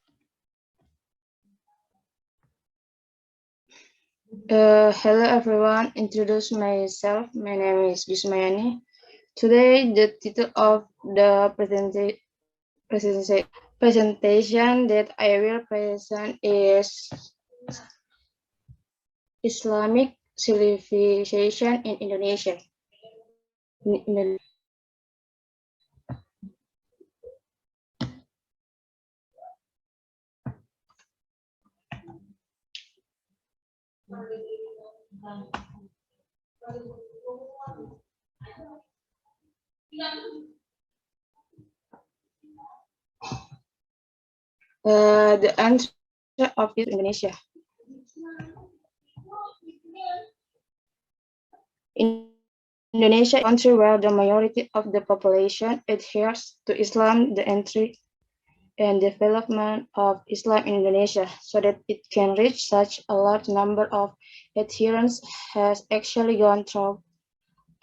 Hello everyone, introduce myself. My name is Jusmayani. Today the title of the presentation that I will present is Islamic civilization in Indonesia. The entry of Indonesia. Indonesia is a country where the majority of the population adheres to Islam. The entry and development of Islam in Indonesia so that it can reach such a large number of adherents has actually gone through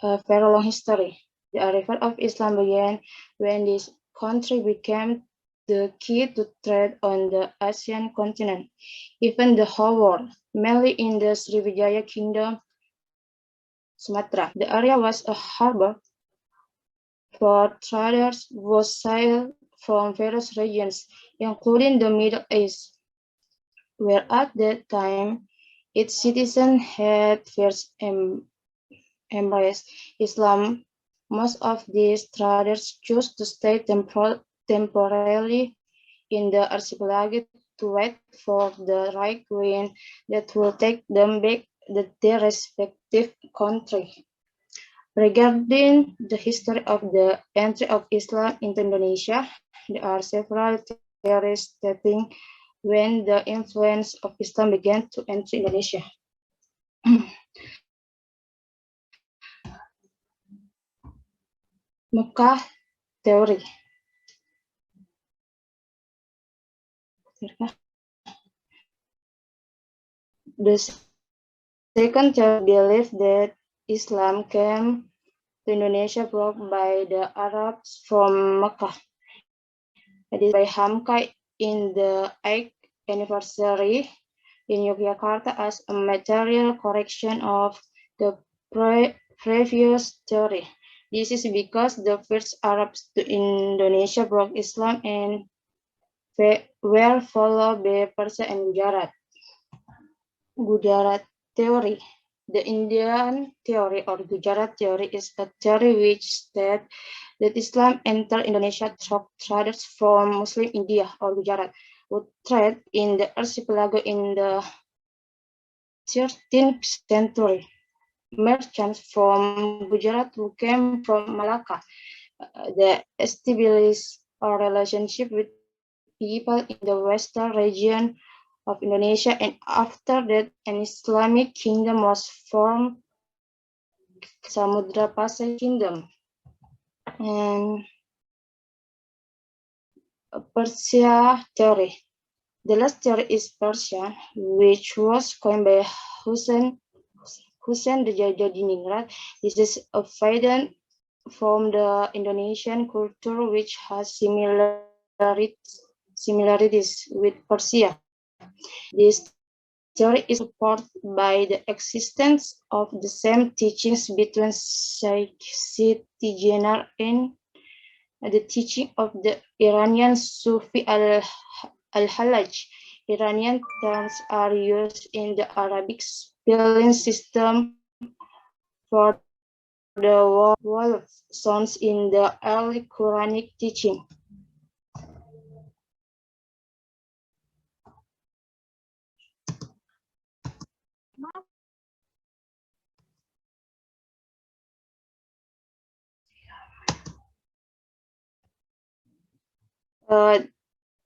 a very long history. The arrival of Islam began when this country became the key to trade on the Asian continent, even the whole world, mainly in the Srivijaya Kingdom, Sumatra. The area was a harbor for traders who sailed from various regions, including the Middle East, where at that time its citizens had first embraced Islam. Most of these traders chose to stay temporarily in the archipelago to wait for the right wind that will take them back to their respective country. Regarding the history of the entry of Islam into Indonesia, there are several theories stating when the influence of Islam began to enter Indonesia. Mecca theory. The second theory believes that Islam came to Indonesia brought by the Arabs from Mecca. It is by Hamka in the 8th anniversary in Yogyakarta as a material correction of the previous theory. This is because the first Arabs to Indonesia brought Islam and were followed by Persia and Gujarat. Gujarat theory. The Indian theory or Gujarat theory is a theory which states that Islam entered Indonesia through traders from Muslim India or Gujarat who trade in the archipelago in the 13th century. Merchants from Gujarat who came from Malacca, they established a relationship with people in the western region of Indonesia, and after that an Islamic kingdom was formed, Samudra Pasai Kingdom. And Persia theory. The last theory is Persian, which was coined by Hussein the Jajadiningrat. This is a faded from the Indonesian culture which has similarities with Persia. This theory is supported by the existence of the same teachings between Siti Jenar and the teaching of the Iranian Sufi al-Hallaj. Iranian terms are used in the Arabic spelling system for the vowel sounds in the early Quranic teaching.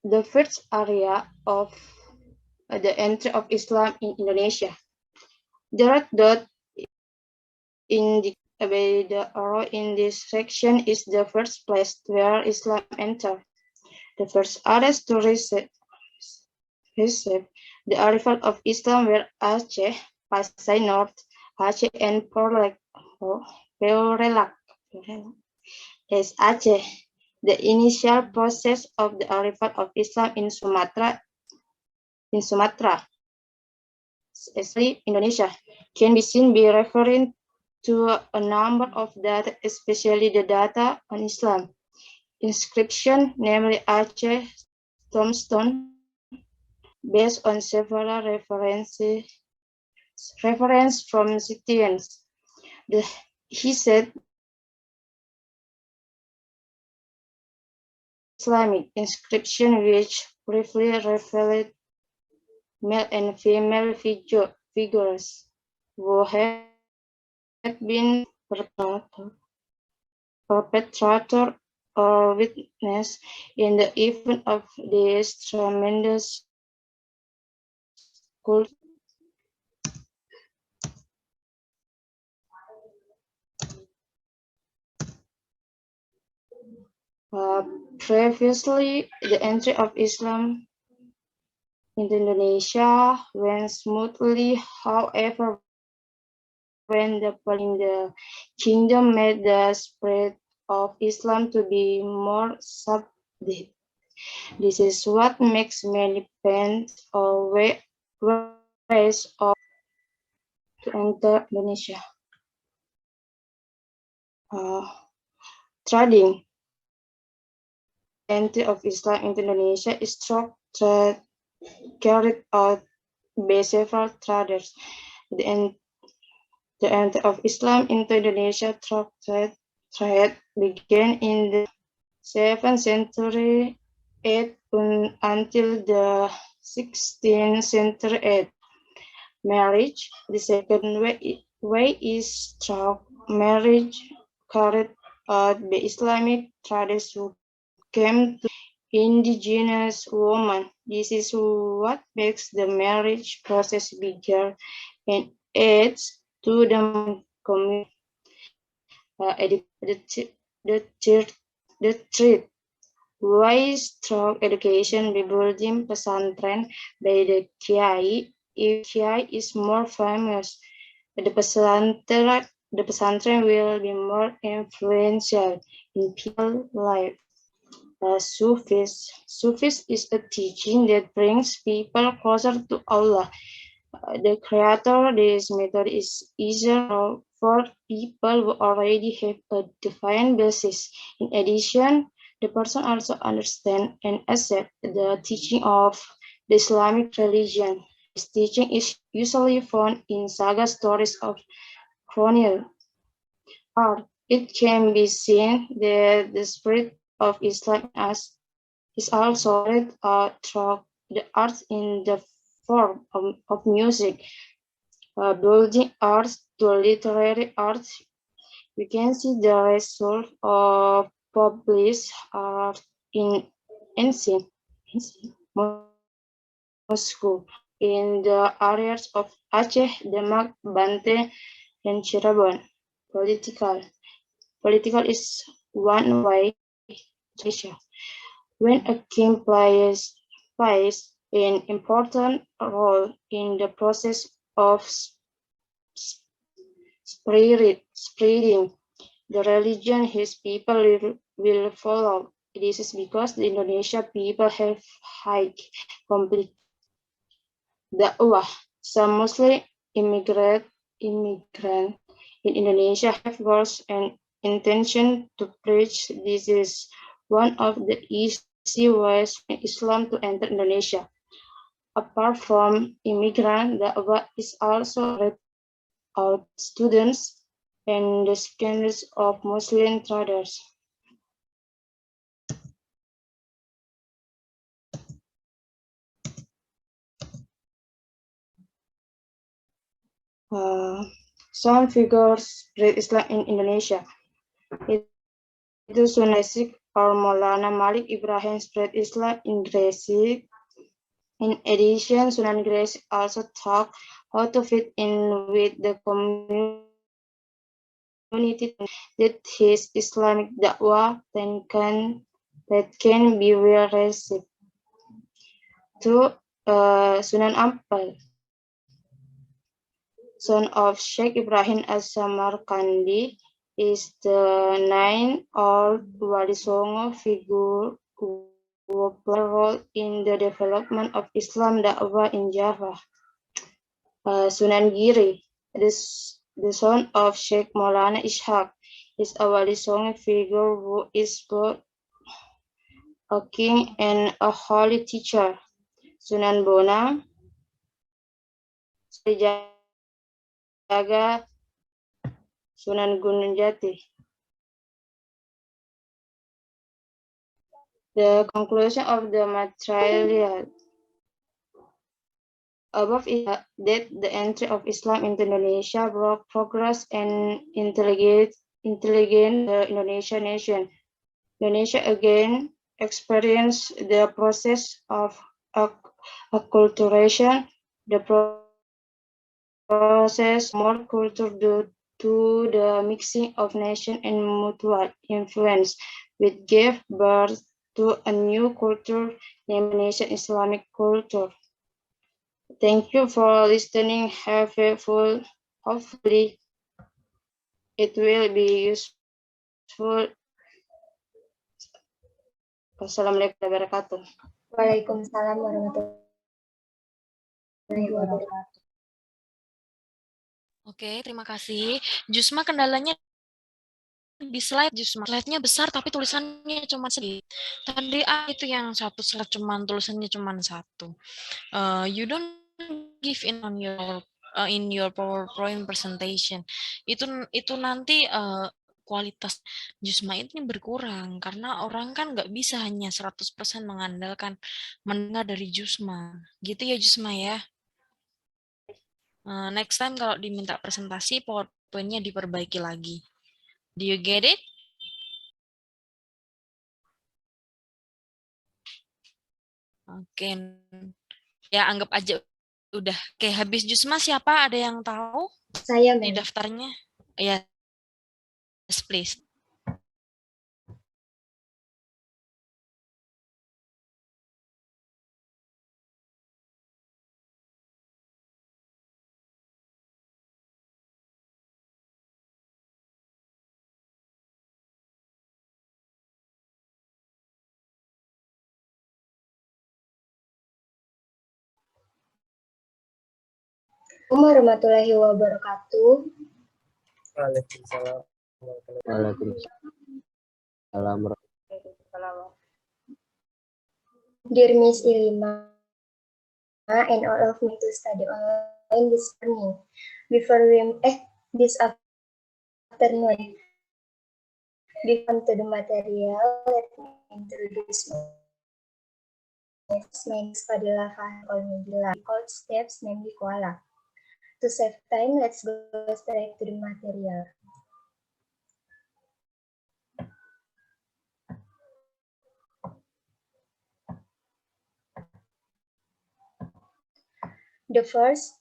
The first area of the entry of Islam in Indonesia. The red dot in the arrow in this section is the first place where Islam entered. The first areas to receive the arrival of Islam were Aceh, Pasai North, Aceh, and Peorelak. As Aceh, the initial process of the arrival of Islam in Sumatra, especially Indonesia, can be seen by referring to a number of data, especially the data on Islam. Inscription, namely Aceh tombstone, based on several reference from Scythians. He said Islamic inscription which briefly revealed male and female figures who had been perpetrator or witness in the event of this tremendous culture. Previously, the entry of Islam into Indonesia went smoothly. However, when the in the kingdom made the spread of Islam to be more subdued. This is what makes many paths or ways of to enter Indonesia. Trading entry of Islam into Indonesia is carried out by several traders. The entry of Islam into Indonesia trade began in the 7th century until the 16th century. Marriage. The second way is through marriage carried out by Islamic traders who came to indigenous women. This is what makes the marriage process bigger and adds to the community. The third way is through education by building pesantren by the Kiai. If Kiai is more famous, the pesantren will be more influential in people's life. Sufis is a teaching that brings people closer to Allah, the Creator. This method is easier for people who already have a defined basis. In addition, the person also understands and accepts the teaching of the Islamic religion. This teaching is usually found in saga stories of colonial art. It can be seen that the spirit of Islam is also carried out through the arts in the form of music, building arts to literary arts. We can see the result of published art in ancient Moscow, in the areas of Aceh, Demak, Banten, and Cirebon. Political is one way to Asia. When a king plays an important role in the process of spreading the religion, his people will follow. This is because the Indonesian people have high complete dakwah. Some Muslim immigrant in Indonesia have goals and intention to preach. This is one of the easy ways for Islam to enter Indonesia. Apart from immigrant, dakwah is also carried out students and descendants of Muslim traders. Some figures spread Islam in Indonesia. Itu Sunan Gresik or Maulana Malik Ibrahim spread Islam in Gresik. In addition, Sunan Gresik also taught how to fit in with the community that his Islamic da'wah that can be well received. To Sunan Ampel, son of Sheikh Ibrahim As-Samarkandi, is the 9-old Wali Songo figure who played a role in the development of Islam da'wah in Java. Sunan Giri, the son of Sheikh Maulana Ishaq, is a Wali Songo figure who is both a king and a holy teacher. Sunan Bonang, Jaga, Sunan Gunung Jati. The conclusion of the material above is that the entry of Islam into Indonesia brought progress and intelligent the Indonesian nation. Indonesia again experienced the process of acculturation. The process more culture due to the mixing of nation and mutual influence, which gave birth to a new culture named Nation Islamic culture. Thank you for listening. Have a full. Hopefully, it will be useful. Wassalamualaikum warahmatullahi wabarakatuh. Waalaikumsalam warahmatullahi wabarakatuh. Oke, terima kasih. Jusma kendalanya di slide, Jusma. Slide-nya besar tapi tulisannya cuma sedikit. Tadi itu yang satu slide cuma tulisannya cuma satu. You don't give in your PowerPoint presentation. Itu nanti kualitas Jusma ini berkurang karena orang kan nggak bisa hanya 100% mengandalkan mendengar dari Jusma. Gitu ya Jusma ya. Next time kalau diminta presentasi, PowerPoint-nya diperbaiki lagi. Do you get it? Oke. Ya, anggap aja udah. Oke, habis Jusma siapa? Ada yang tahu Saya, di Mem. daftarnya? Ya, yes, please. Warahmatullahi wabarakatuh. Waalaikumsalam. Waalaikumsalam. Dear Miss Ilima and all of me to study online this morning. This afternoon. Before to the material, let me introduce myself. Fadila Fahmi called steps, namely koala. To save time, let's go straight to the material. The first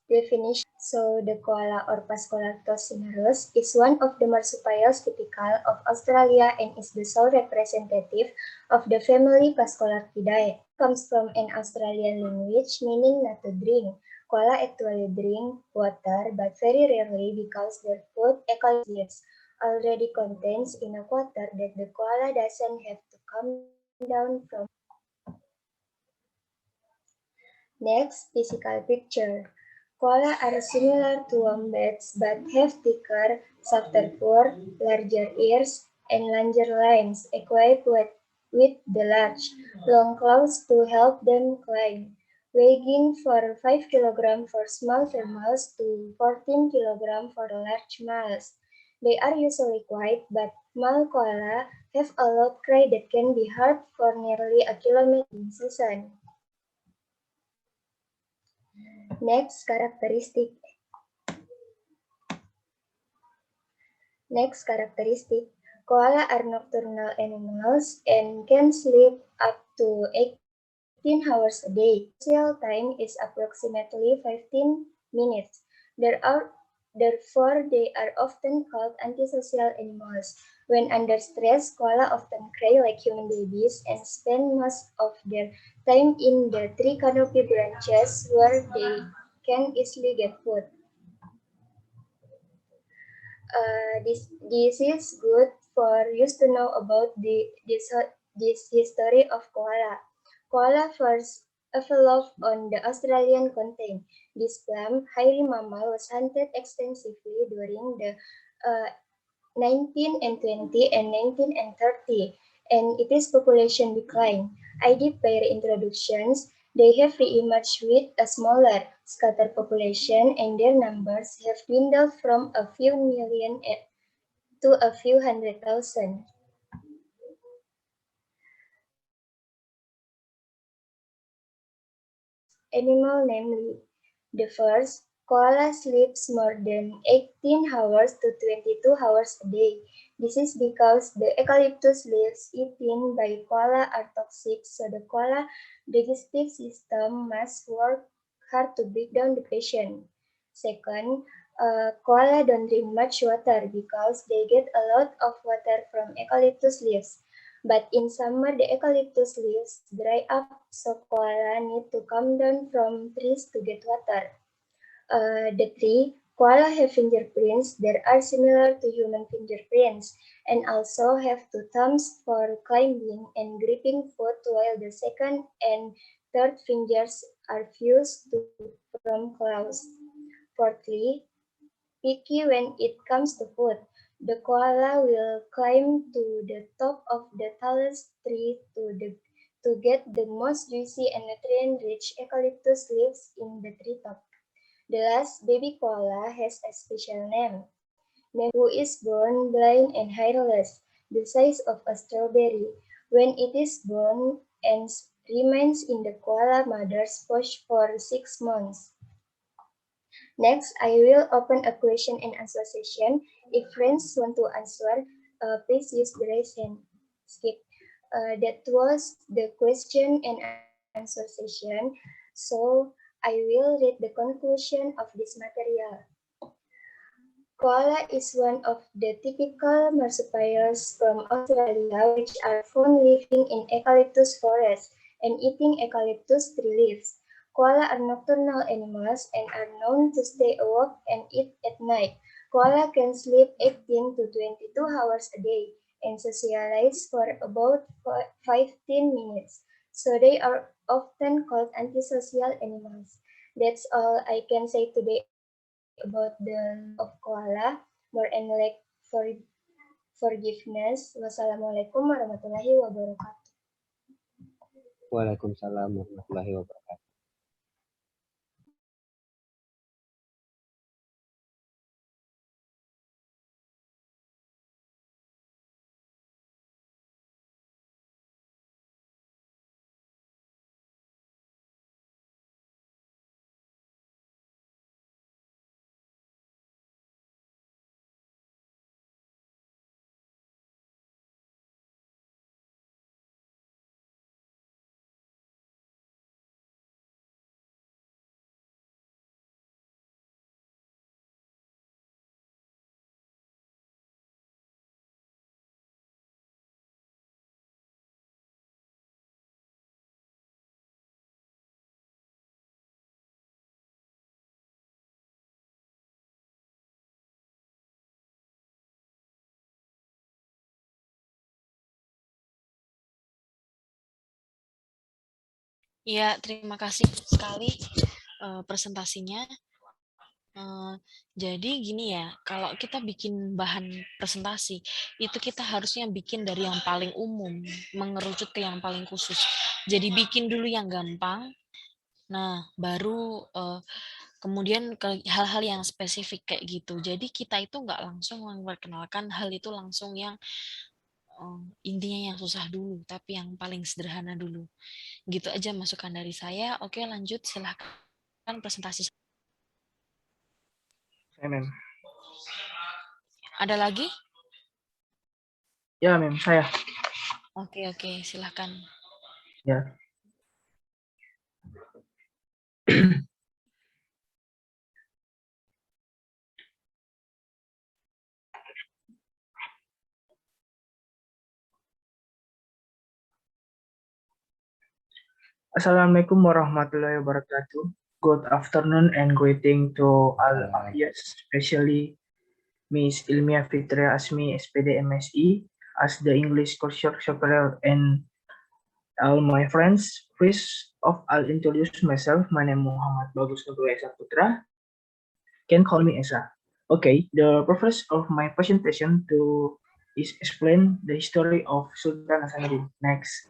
definition, so the koala or Pascolarctos cinereus is one of the marsupials typical of Australia and is the sole representative of the family Pascolarctidae. Comes from an Australian language meaning not to drink. Koala actually drink water, but very rarely because their food ecologies already contains enough water that the koala doesn't have to come down from. Next, physical picture. Koala are similar to wombats but have thicker, softer fur, larger ears, and longer limbs equipped with the large, long claws to help them climb, weighing for 5 kg for small females to 14 kg for large males. They are usually quiet, but male koala have a loud cry that can be heard for nearly a kilometer in season. Next characteristic. Koala are nocturnal animals and can sleep up to 18 hours a day. Social time is approximately 15 minutes. Therefore, they are often called antisocial animals. When under stress, koala often cry like human babies and spend most of their time in the tree canopy branches where they can easily get food. This is good for you to know about this history of koala. Koala first evolved on the Australian continent. This plump, hairy mammal was hunted extensively during the 1920 and 1930, and its population declined. Aided by reintroductions, they have re-emerged with a smaller, scattered population, and their numbers have dwindled from a few million to a few 100,000. Animal namely. The first, Koala sleeps more than 18 hours to 22 hours a day. This is because the eucalyptus leaves eaten by koala are toxic, so the koala digestive system must work hard to break down the patient. Second, koala don't drink much water because they get a lot of water from eucalyptus leaves. But in summer, the eucalyptus leaves dry up, so koala need to come down from trees to get water. The three, koala have fingerprints that are similar to human fingerprints and also have two thumbs for climbing and gripping food, while the second and third fingers are fused from claws. Fourthly, picky when it comes to food. The koala will climb to the top of the tallest tree to get the most juicy and nutrient-rich eucalyptus leaves in the treetop. The last baby koala has a special name, who is born blind and hairless, the size of a strawberry. When it is born and remains in the koala mother's pouch for 6 months. Next, I will open a question and answer session. If friends want to answer, please use the raise hand. Skip. That was the question and answer session. So I will read the conclusion of this material. Koala is one of the typical marsupials from Australia which are found living in eucalyptus forests and eating eucalyptus tree leaves. Koala are nocturnal animals and are known to stay awake and eat at night. Koala can sleep 18 to 22 hours a day and socialize for about 15 minutes. So they are often called antisocial animals. That's all I can say today about the of koala. More and like for forgiveness. Wassalamualaikum warahmatullahi wabarakatuh. Waalaikumsalam warahmatullahi wabarakatuh. Ya, terima kasih sekali presentasinya. Jadi gini ya, kalau kita bikin bahan presentasi, itu kita harusnya bikin dari yang paling umum, mengerucut ke yang paling khusus. Jadi bikin dulu yang gampang, nah baru kemudian ke hal-hal yang spesifik kayak gitu. Jadi kita itu nggak langsung memperkenalkan hal itu langsung yang intinya yang susah dulu, tapi yang paling sederhana dulu. Gitu aja masukan dari saya. Oke, lanjut, silahkan presentasi. Mem. Ada lagi? Ya, Mem, saya. Oke, silahkan. Ya. Assalamualaikum warahmatullahi wabarakatuh. Good afternoon and greeting to all of you, especially Miss Ilmia Fitria Asmi, SPD MSI, as the English course secretary and all my friends. First of all, introduce myself. My name is Muhammad Bagus Nugroho Esa Putra. Can call me Esa. Okay, the purpose of my presentation is explain the history of Sultan Hasanuddin. Next.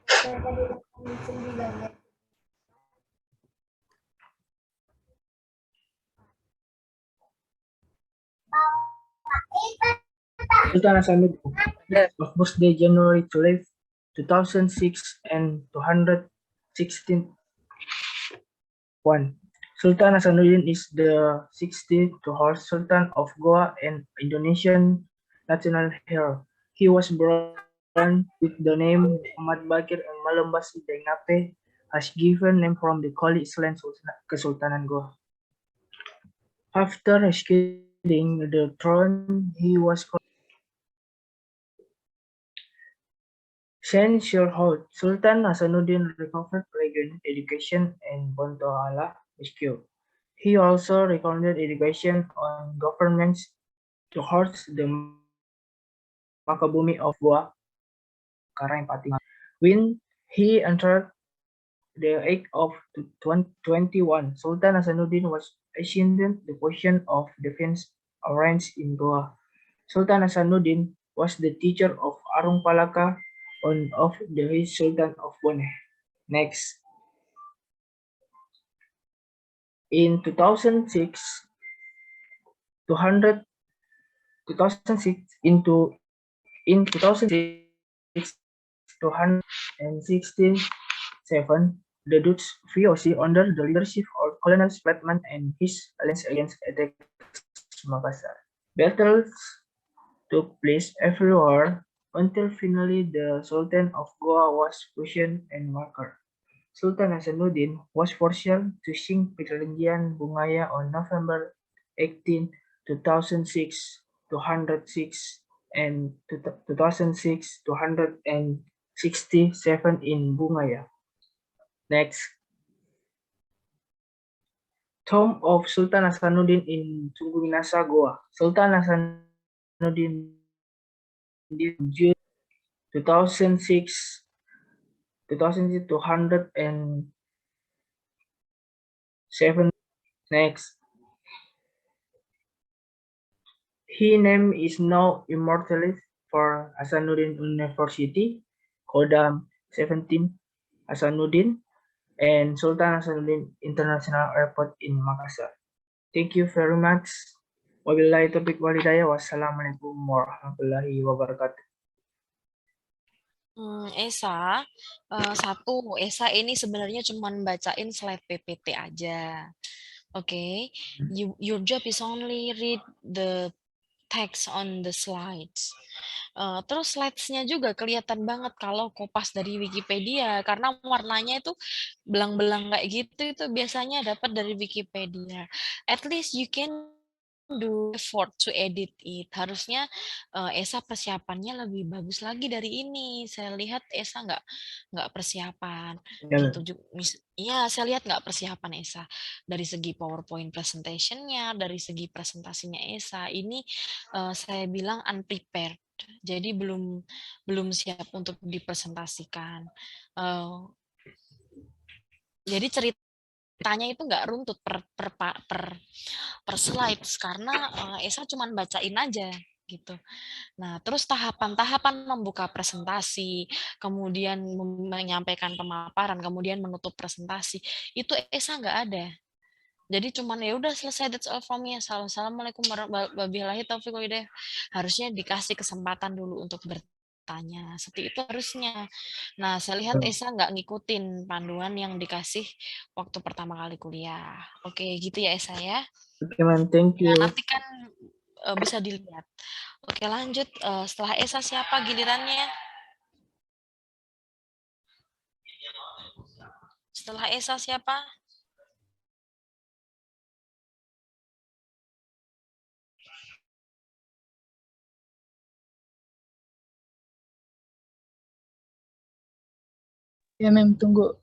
Sultan Hasanuddin of birthday January 12, 2006 and 216. Sultan Hasanuddin is the 16th Sultan of Goa and Indonesian national hero. He was born with the name Muhammad Bakir and Malembasi Daingape, has given name from the Koli Island Kesultanan Goa. After rescuing the throne, he was Censorhold. Sultan Hasanuddin recovered region education and Bontoala rescue. He also recommended education on governments towards the Makabumi of Goa, Karang When he entered the age of 21, Sultan Hasanuddin was ascended the position of defense arranged in Goa. Sultan Hasanuddin was the teacher of Arung Palaka and of the Sultan of Bone. Next, in 2006, 200, 2006 in 2006, 267, the Dutch VOC under the leadership of Colonel Splatman and his alliance against attacked Makassar. Battles took place everywhere until finally the Sultan of Goa was questioned and murdered. Sultan Hasanuddin was forced to sing Pertemuan Bungaya on November 18, 2006, 206, and 2006, 267 in Bungaya. Next, tomb of Sultan Hasanuddin in Tunggu Minasa, Goa. Sultan Hasanuddin June 2006, 2207. Next, his name is now immortalized for Hasanuddin University, Kodam 17 Hasanuddin, and Sultan Hasanuddin International Airport in Makassar. Thank you very much. Wabillahi taufiq walhidayah. Wassalamualaikum warahmatullahi wabarakatuh. Esa, Esa ini sebenarnya cuma bacain slide PPT aja. Oke, your job is only read the text on the slides. Terus slides-nya juga kelihatan banget kalau kopas dari Wikipedia karena warnanya itu belang-belang kayak gitu itu biasanya dapat dari Wikipedia. At least you can do effort to edit it. Harusnya Esa persiapannya lebih bagus lagi dari ini. Saya lihat Esa nggak persiapan gitu. Iya, saya lihat nggak persiapan Esa dari segi PowerPoint presentationnya, dari segi presentasinya Esa. Ini saya bilang unprepared. Jadi belum siap untuk dipresentasikan. Jadi ceritanya itu nggak runtut per slides karena Esa cuma bacain aja gitu. Nah, terus tahapan-tahapan membuka presentasi, kemudian menyampaikan pemaparan, kemudian menutup presentasi, itu Esa nggak ada. Jadi cuman ya udah selesai, that's all from me. Assalamualaikum warahmatullahi wabarakatuh. Harusnya dikasih kesempatan dulu untuk bertanya. Seperti itu harusnya. Nah, saya lihat Esa nggak ngikutin panduan yang dikasih waktu pertama kali kuliah. Oke, gitu ya Esa ya. Oke, man, thank you. Nah, nanti kan bisa dilihat. Oke, lanjut. Setelah Esa siapa gilirannya? Setelah Esa siapa? Ya, Mem, tunggu.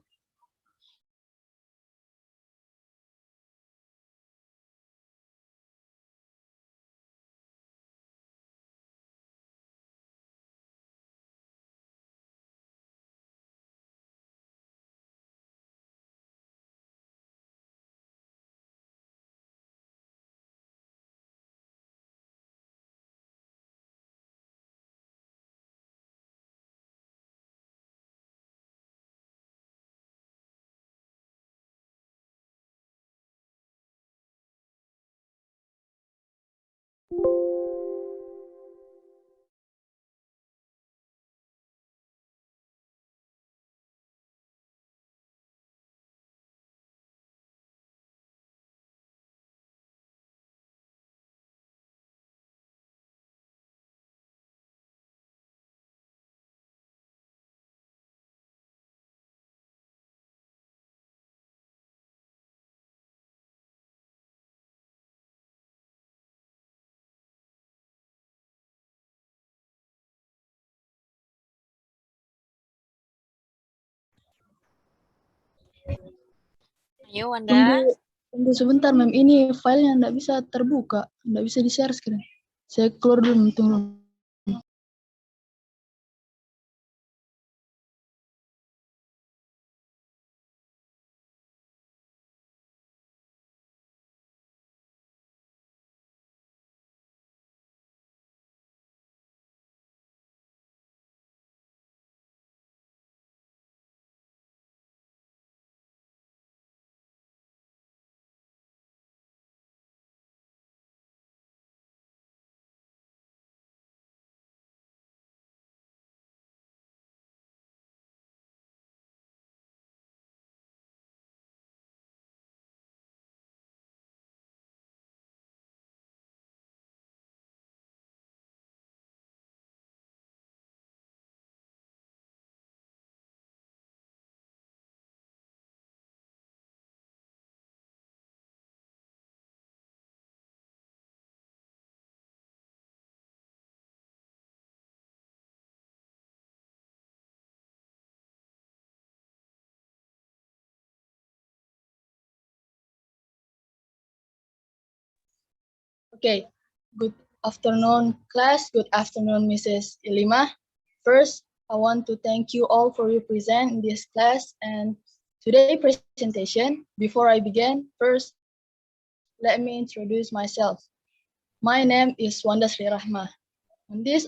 Ayo, Wanda. Tunggu sebentar, Mem. Ini filenya nggak bisa terbuka, nggak bisa di-share screen. Saya keluar dulu, tunggu. Okay, good afternoon, class. Good afternoon, Mrs. Ilima. First, I want to thank you all for your present in this class and today's presentation. Before I begin, first, let me introduce myself. My name is Wanda Sri Rahma. On this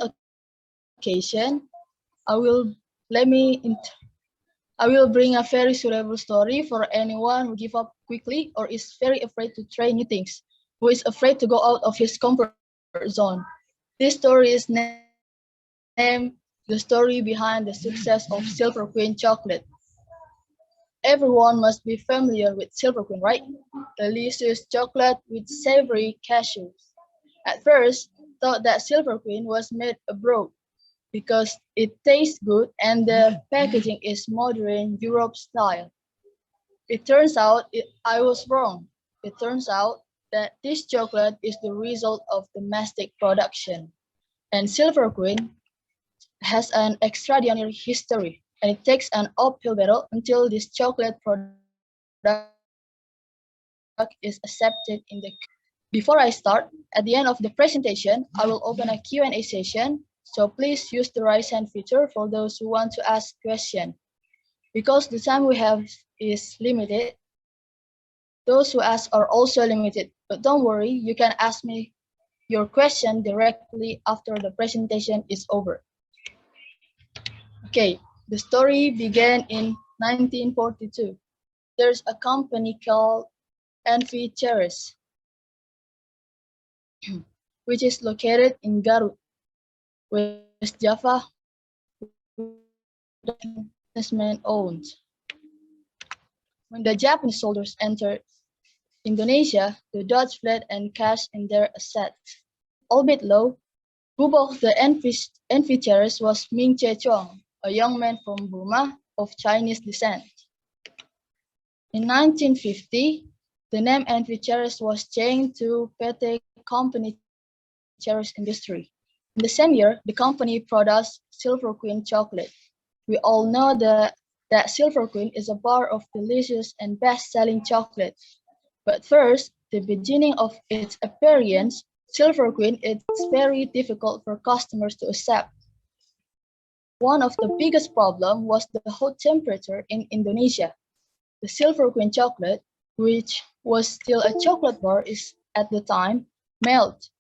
occasion, I will I will bring a very suitable story for anyone who give up quickly or is very afraid to try new things, who is afraid to go out of his comfort zone. This story is named The Story Behind the Success of Silver Queen Chocolate. Everyone must be familiar with Silver Queen, right? Delicious chocolate with savory cashews. At first, thought that Silver Queen was made abroad because it tastes good and the packaging is modern Europe style. It turns out I was wrong. It turns out that this chocolate is the result of domestic production. And Silver Queen has an extraordinary history, and it takes an uphill battle until this chocolate product is accepted in the Before I start, at the end of the presentation, I will open a Q&A session, so please use the raise hand feature for those who want to ask questions. Because the time we have is limited, those who ask are also limited, but don't worry, you can ask me your question directly after the presentation is over. Okay, the story began in 1942. There's a company called Envy Cherries, which is located in Garut, West Java, businessman owned. When the Japanese soldiers entered Indonesia, the Dutch fled and cashed in their assets. Albeit low, who bought the Envy Cherries was Ming Che Chuang, a young man from Burma of Chinese descent. In 1950, the name Envy Cherries was changed to PT Company Cherries Industry. In the same year, the company produced Silver Queen chocolate. We all know that Silver Queen is a bar of delicious and best-selling chocolate. But first, the beginning of its appearance, Silver Queen is very difficult for customers to accept. One of the biggest problems was the hot temperature in Indonesia. The Silver Queen chocolate, which was still a chocolate bar is at the time, melt.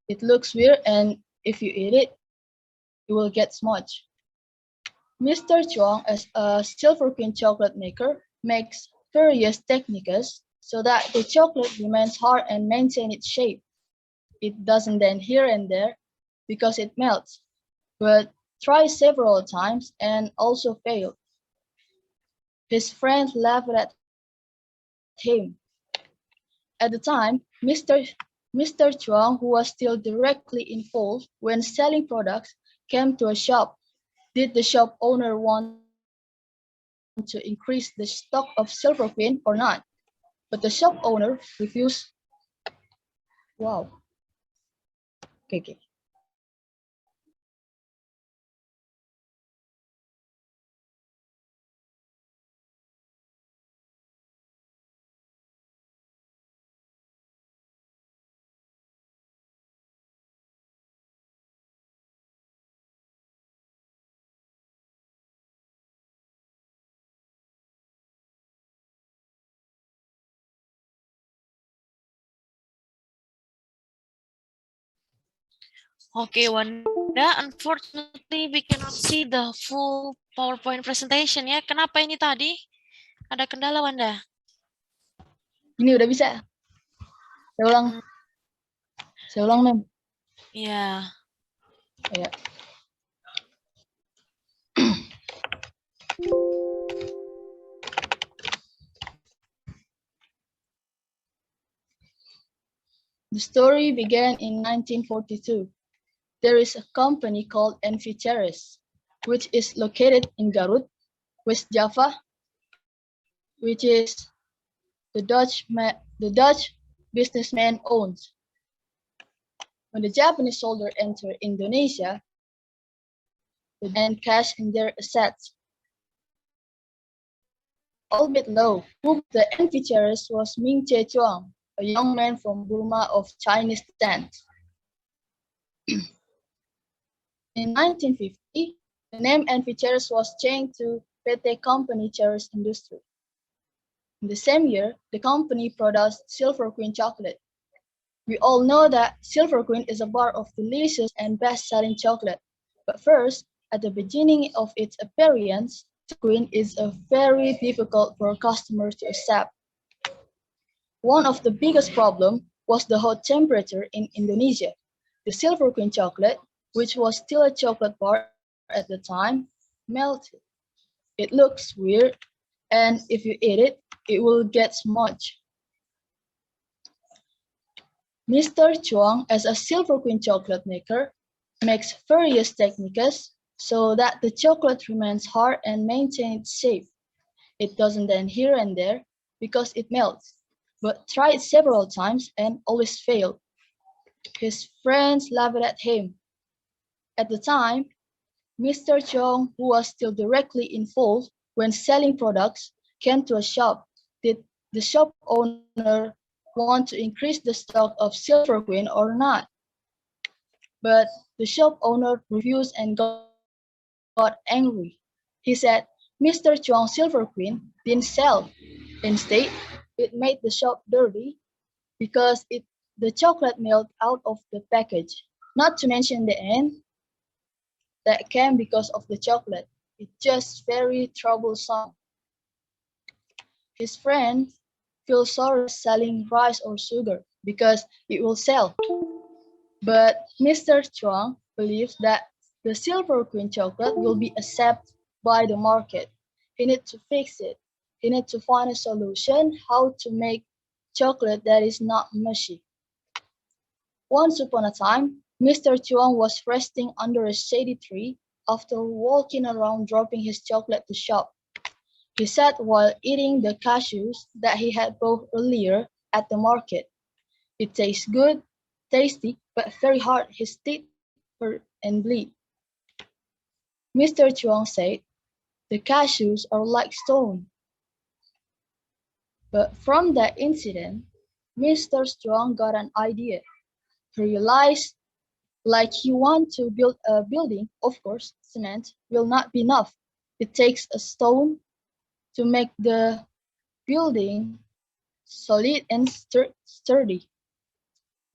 It looks weird and if you eat it, you will get smudge. Mr. Chuang, as a Silver Queen chocolate maker, makes various techniques so that the chocolate remains hard and maintains its shape. It doesn't bend here and there because it melts, but tries several times and also failed. His friends laughed at him. At the time, Mr. Chuang, who was still directly involved when selling products, came to a shop. Did the shop owner want to increase the stock of Silver Queen or not? But the shop owner refused. Wow. Okay. Okay, Wanda, unfortunately we cannot see the full PowerPoint presentation ya. Kenapa ini tadi? Ada kendala, Wanda? Ini udah bisa. Saya ulang. Saya ulang, Mem. Ya. Ya. The story began in 1942. There is a company called Enviteris, which is located in Garut, West Java, which is the Dutch businessman owns. When the Japanese soldier entered Indonesia, and cash in their assets, albeit low. The Enviteris was Ming Che Chuang, a young man from Burma of Chinese descent. In 1950, the name Enviteris was changed to PT Company Cheris Industry. In the same year, the company produced Silver Queen chocolate. We all know that Silver Queen is a bar of delicious and best-selling chocolate. But first, at the beginning of its appearance, Queen is a very difficult for customers to accept. One of the biggest problems was the hot temperature in Indonesia. The Silver Queen chocolate, which was still a chocolate bar at the time, melted. It looks weird, and if you eat it, it will get smudged. Mr. Chuang, as a Silver Queen chocolate maker, makes various techniques so that the chocolate remains hard and maintains its shape. It doesn't bend here and there because it melts, but tried several times and always failed. His friends laughed at him. At the time, Mr. Chuang, who was still directly involved when selling products, came to a shop. Did the shop owner want to increase the stock of Silver Queen or not? But the shop owner refused and got angry. He said, Mr. Chuang's Silver Queen didn't sell. Instead, it made the shop dirty because the chocolate melted out of the package. Not to mention the end that came because of the chocolate. It's just very troublesome. His friends feel sorry selling rice or sugar because it will sell. But Mr. Chuang believes that the Silver Queen chocolate will be accepted by the market. He needs to fix it. He needs to find a solution how to make chocolate that is not mushy. Once upon a time, Mr. Chuang was resting under a shady tree after walking around dropping his chocolate to shop. He sat while eating the cashews that he had bought earlier at the market. It tastes good, tasty, but very hard. His teeth hurt and bleed. Mr. Chuang said, the cashews are like stone. But from that incident, Mr. Chuang got an idea. He realized, like he wants to build a building, of course, cement will not be enough. It takes a stone to make the building solid and sturdy.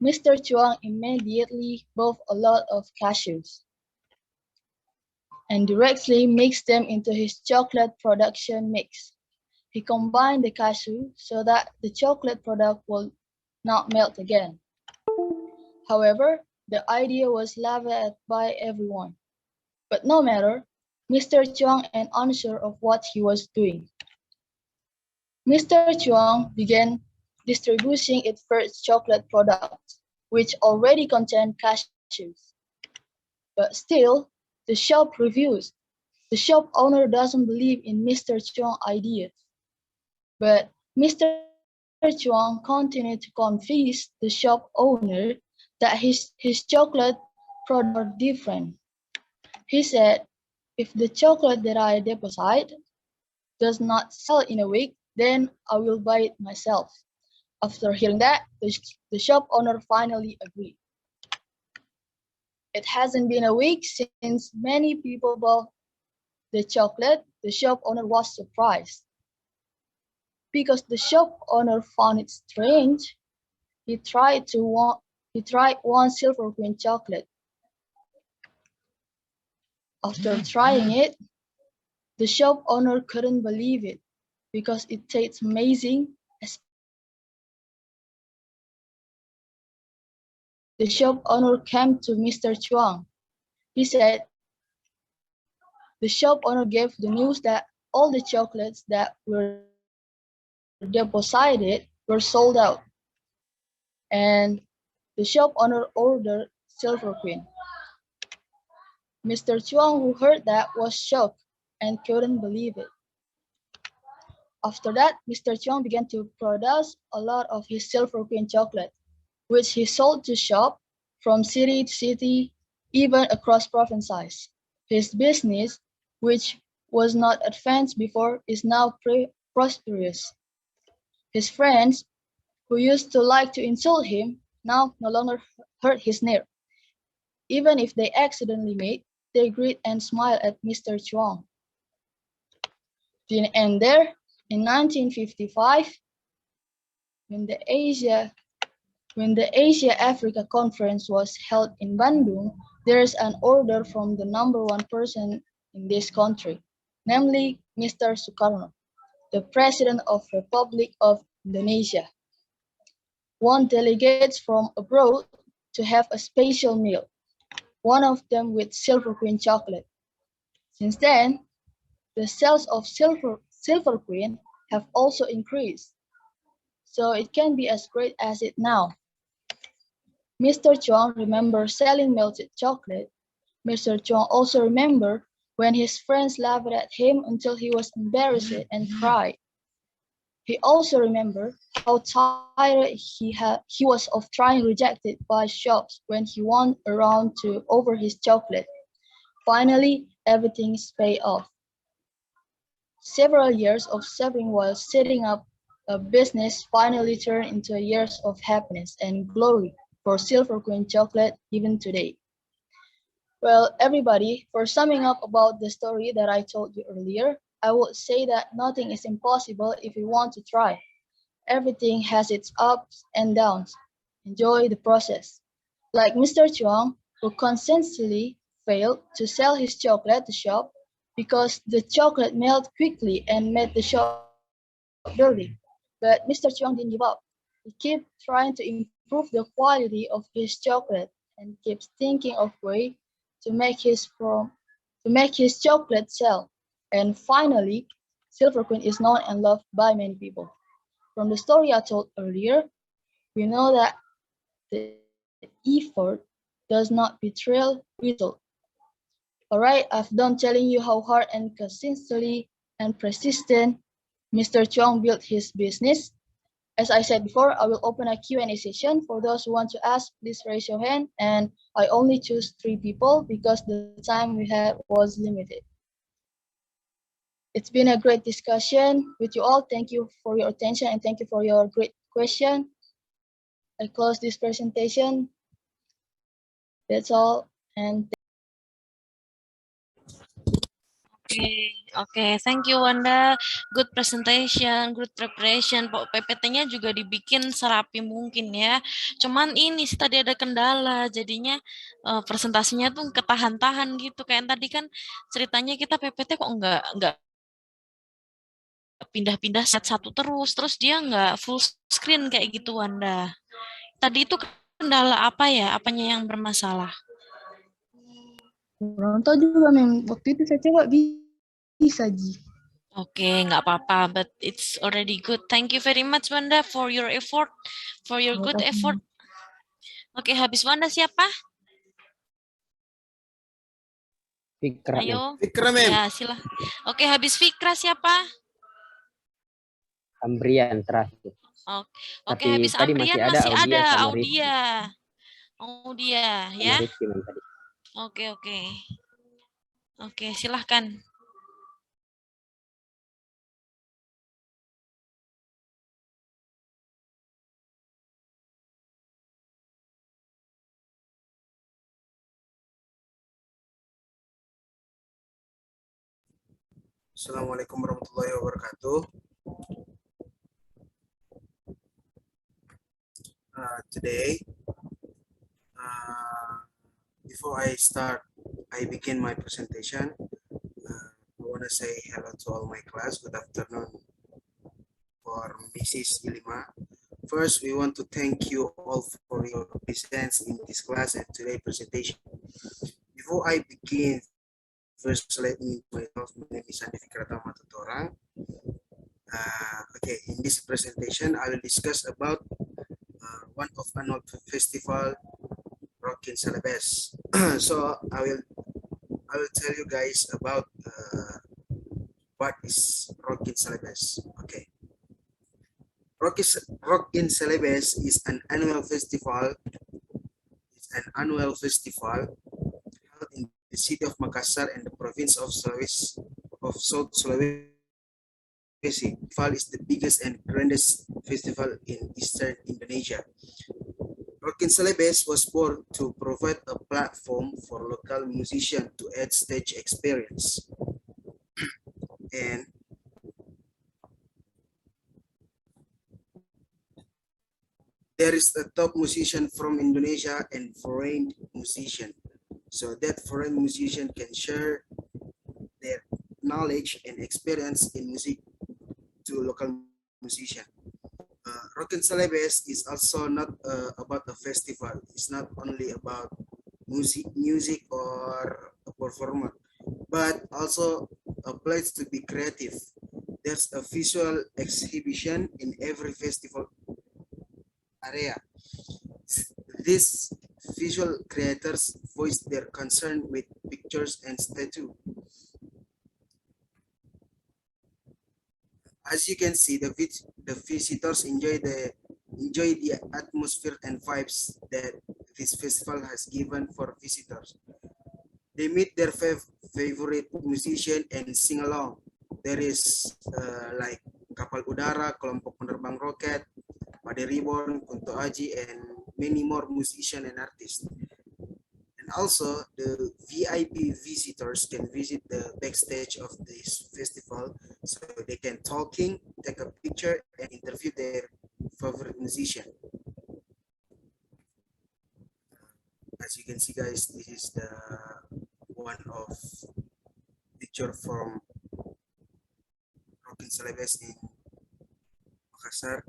Mr. Chuang immediately bought a lot of cashews and directly mixed them into his chocolate production mix. He combined the cashew so that the chocolate product will not melt again. However, the idea was laughed at by everyone. But no matter, Mr. Chuang was unsure of what he was doing. Mr. Chuang began distributing its first chocolate product, which already contained cashews. But still, the shop refused. The shop owner doesn't believe in Mr. Chuang's idea. But Mr. Chuang continued to convince the shop owner that his chocolate products are different. He said, if the chocolate that I deposit does not sell in a week, then I will buy it myself. After hearing that, the shop owner finally agreed. It hasn't been a week since many people bought the chocolate. The shop owner was surprised. Because the shop owner found it strange, he tried one Silver Queen chocolate. After trying it, the shop owner couldn't believe it because it tastes amazing, especially with the chocolate. The shop owner came to Mr. Chuang. He said the shop owner gave the news that all the chocolates that were deposited were sold out. And the shop owner ordered Silver Queen. Mr. Chuang, who heard that, was shocked and couldn't believe it. After that, Mr. Chuang began to produce a lot of his Silver Queen chocolate, which he sold to shops from city to city, even across provinces. His business, which was not advanced before, is now prosperous. His friends, who used to like to insult him, now no longer hurt his nerve. Even if they accidentally meet, they greet and smile at Mr. Chuang. Didn't end there. In 1955, when the Asia Africa Conference was held in Bandung, there is an order from the number one person in this country, namely Mr. Sukarno, the President of Republic of Indonesia. Want delegates from abroad to have a special meal, one of them with Silver Queen chocolate. Since then, the sales of Silver Queen have also increased, so it can be as great as it now. Mr. Chuang remembers selling melted chocolate. Mr. Chuang also remembered when his friends laughed at him until he was embarrassed and cried. He also remembered how tired he was of trying rejected by shops when he went around over his chocolate. Finally, everything's paid off. Several years of suffering while setting up a business finally turned into years of happiness and glory for Silver Queen chocolate even today. Well, everybody, for summing up about the story that I told you earlier, I would say that nothing is impossible if you want to try. Everything has its ups and downs. Enjoy the process. Like Mr. Chuang, who consistently failed to sell his chocolate at the shop because the chocolate melted quickly and made the shop dirty. But Mr. Chuang didn't give up. He kept trying to improve the quality of his chocolate and keeps thinking of ways to make his chocolate sell. And finally, Silver Queen is known and loved by many people. From the story I told earlier, we know that the effort does not betrayal result. Alright, I've done telling you how hard and consistently and persistent Mr. Chuang built his business. As I said before, I will open a Q&A session. For those who want to ask, please raise your hand. And I only choose 3 people because the time we had was limited. It's been a great discussion with you all. Thank you for your attention and thank you for your great question. I close this presentation. That's all. And Oke, thank you Wanda. Good presentation, good preparation. PPT-nya juga dibikin serapi mungkin ya. Cuman ini sih tadi ada kendala, jadinya presentasinya tuh ketahan-tahan gitu. Kayak tadi kan ceritanya kita PPT kok nggak pindah-pindah satu terus dia nggak full screen kayak gitu Wanda. Tadi itu kendala apa ya? Apanya yang bermasalah? kurang tahu juga, waktu itu saya coba bisa, Ji. Oke, nggak apa-apa, but it's already good. Thank you very much, Wanda, for your effort, for your good effort. Oke, habis Wanda siapa? Fikra, Ayo. Fikra, ya, sila. Oke, habis Fikra siapa? Ambrian terakhir. Oke, Tapi habis tadi Ambrian masih ada Audia. Audia Ya. Rizky tadi. Oke. Oke, silahkan. Assalamualaikum warahmatullahi wabarakatuh. Today, before I start I begin my presentation, I want to say hello to all my class. Good afternoon for Mrs. Ilima. First, we want to thank you all for your presence in this class and today's presentation. Before I begin, first let me myself. My name is Andi Fikratama Tutorang. Okay, in this presentation, I will discuss about one of annual festival, Rockin Celebes. So I will tell you guys about what is Rockin Celebes. Okay, Rockin Celebes is an annual festival. It's an annual festival held in the city of Makassar and the province of South Sulawesi. Festival is the biggest and grandest festival in Eastern Indonesia. Rockin Celebes was born to provide a platform for local musicians to add stage experience. And there is a top musician from Indonesia and foreign musician. So that foreign musician can share their knowledge and experience in music to local musician. Rockin Celebes is also not about a festival. It's not only about music or a performer, but also a place to be creative. There's a visual exhibition in every festival area. These visual creators voice their concern with pictures and statue. As you can see, the visitors enjoy the atmosphere and vibes that this festival has given for visitors. They meet their favorite musician and sing along. There is like Kapal Udara, Kelompok Penerbang Roket, Pade Reborn, Kunto Aji, and many more musicians and artists. And also, the VIP visitors can visit the backstage of this festival, so they can talking, take a picture, and interview their favorite musician. As you can see, guys, this is the one of picture from Rockin Celebes in Makassar.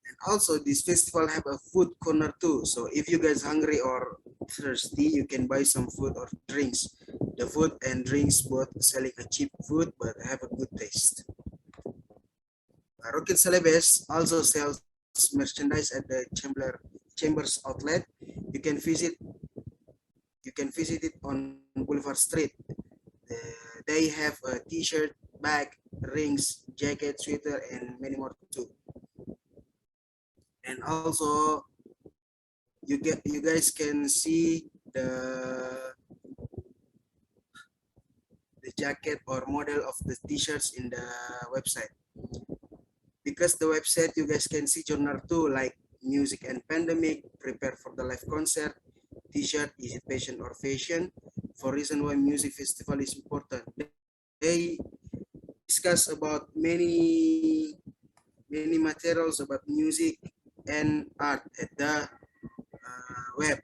And also, this festival have a food corner too. So if you guys hungry or thirsty, you can buy some food or drinks. The food and drinks both selling a cheap food but have a good taste. Rockin Celebes also sells merchandise at the Chambers outlet. You can visit it on Boulevard Street. They have a t-shirt, bag, rings, jacket, sweater, and many more too. And also, you guys can see the jacket or model of the t-shirts in the website. Because the website, you guys can see journal too, like music and pandemic, prepare for the live concert, t-shirt, is it passion or fashion, for reason why music festival is important. They discuss about many materials about music and art at the web.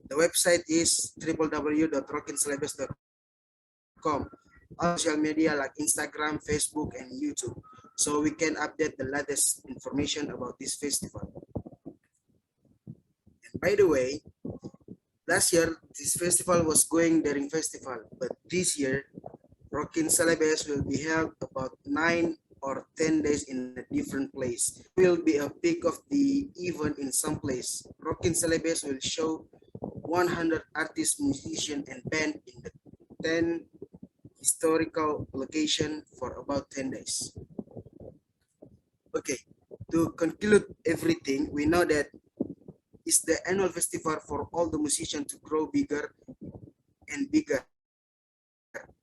The website is www.rockincelebes.com. Social media like Instagram, Facebook, and YouTube, so we can update the latest information about this festival. And by the way, last year this festival was going during festival, but this year Rockin Celebes will be held about 9 or 10 days in a different place. It will be a peak of the event in some place. Rockin Celebes will show 100 artists, musicians, and band in the 10 historical location for about 10 days. Okay, to conclude everything, we know that it's the annual festival for all the musicians to grow bigger and bigger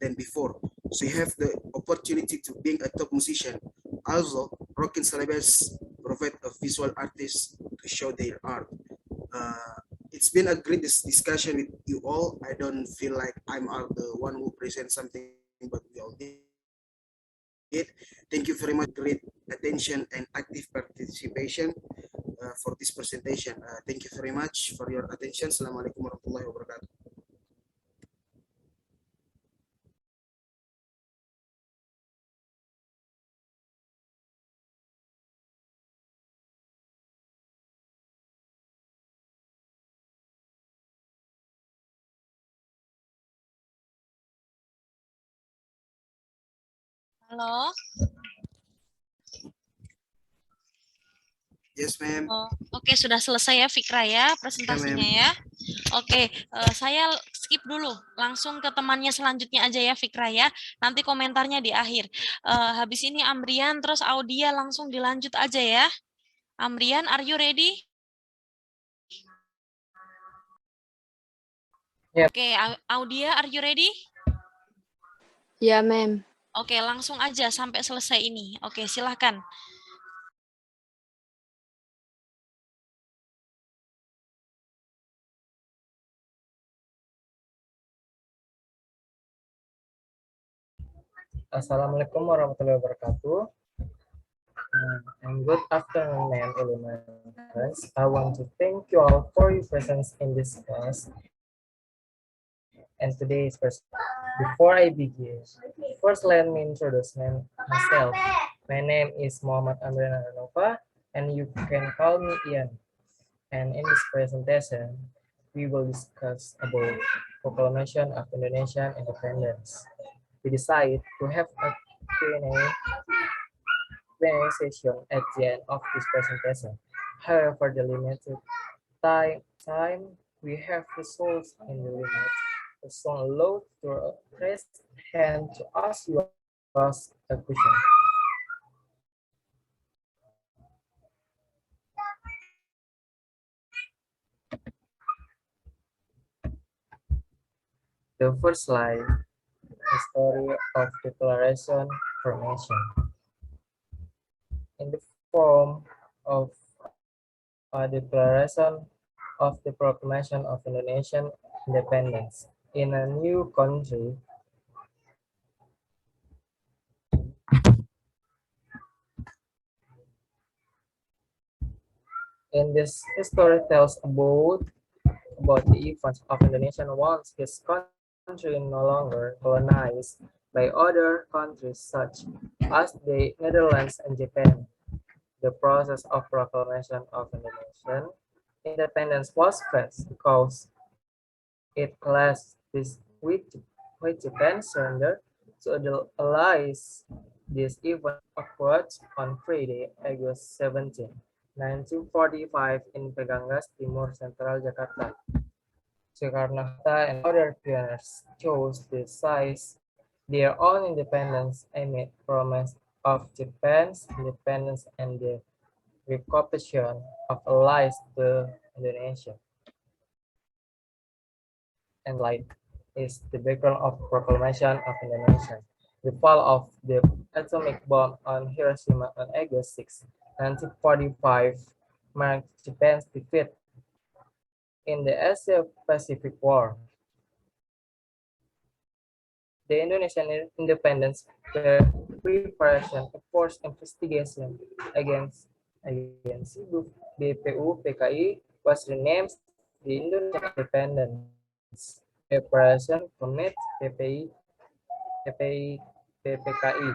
than before. So you have the opportunity to being a top musician. Also, Rockin Celebes provide a visual artist to show their art. It's been a great discussion with you all. I don't feel like I'm the one who presents something, but we all did. Thank you very much, great attention and active participation. for this presentation. Thank you very much for your attention. Assalamualaikum warahmatullahi wabarakatuh. Halo. Yes, ma'am. Oke, sudah selesai ya Fikra ya presentasinya ya. Oke, saya skip dulu, langsung ke temannya selanjutnya aja ya Fikra ya. Nanti komentarnya di akhir. Habis ini Amrian terus Audia langsung dilanjut aja ya. Amrian, are you ready? Yep. Oke, Audia, are you ready? Ya, ma'am. Oke, langsung aja sampai selesai ini. Oke, silahkan. Assalamualaikum warahmatullahi wabarakatuh. And good afternoon, ma'am, elementary. I want to thank you all for your presence in this class. And today's person. Before I begin, first let me introduce myself. My name is Muhammad Amran Anova, and you can call me Ian. And in this presentation, we will discuss about Proclamation of Indonesian Independence. We decided to have a Q&A session at the end of this presentation. However, for the limited time we have resources in the limit. So allowed to raise hand to ask you a question. The first slide, the story of declaration formation. In the form of a declaration of the proclamation of Indonesian independence in a new country. In this story tells about the events of Indonesia once his country no longer colonized by other countries such as the Netherlands and Japan. The process of proclamation of Indonesian independence was fast because it clashed this with Japan surrender to the Allies. This event occurred on Friday, August 17, 1945 in Pegangas, Timur Central, Jakarta. Soekarno-Hatta and other pioneers chose to seize their own independence amid promise of Japan's independence and the recognition of allies to Indonesia. And light is the background of Proclamation of Indonesia. The fall of the atomic bomb on Hiroshima on August 6, 1945 marked Japan's defeat in the Asia-Pacific War. The Indonesian independence preparation efforts investigation against BPU PKI was renamed the Indonesian Independence Preparation Committee PPKI.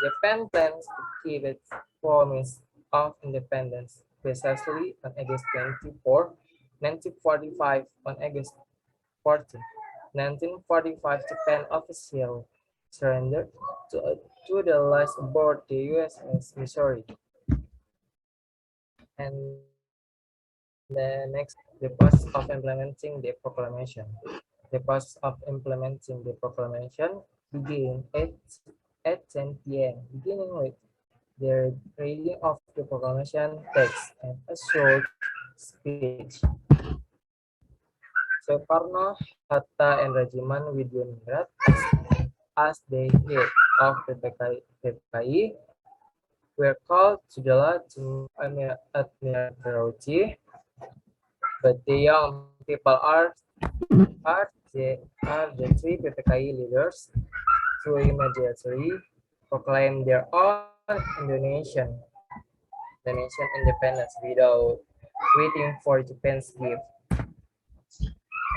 Japan plans to keep its promise of independence precisely on August 24, 1945 on August 14, 1945, Japan officially surrendered to the Allies aboard the USS Missouri. And the next, the process of implementing the proclamation. The process of implementing the proclamation began at 10 p.m., beginning with the reading of the proclamation text and a short speech. Soekarno, Hatta, and Rajiman Widyaningrat as the head of the PKI were called to the Latin Admiralty, but the young people are the three PPKI leaders to immediately proclaim their own Indonesian Indonesian independence without waiting for Japan's gift.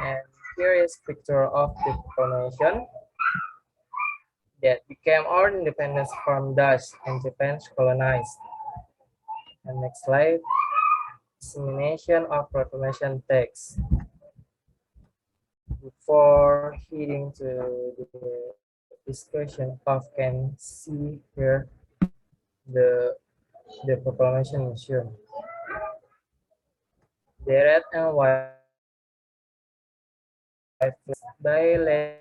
And here is picture of the proclamation that became our independence from Dutch and Japan's colonized. And next slide, dissemination of proclamation text. Before heading to the discussion of can see here the proclamation museum. The red and white by Lady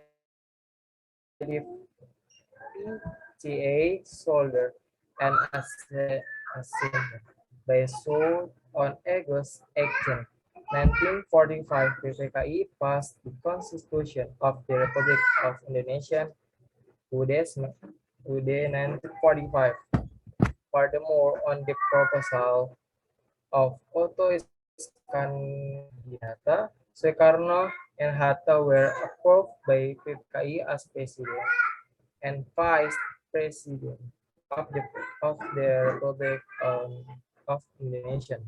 P.T.A. Solder and assembled by Seoul on August 18, 1945. PPKI passed the Constitution of the Republic of Indonesia UD 1945. Furthermore, on the proposal of Otto Iskandar, Soekarno and Hatta were approved by PPKI as president and vice president of the Republic of Indonesia.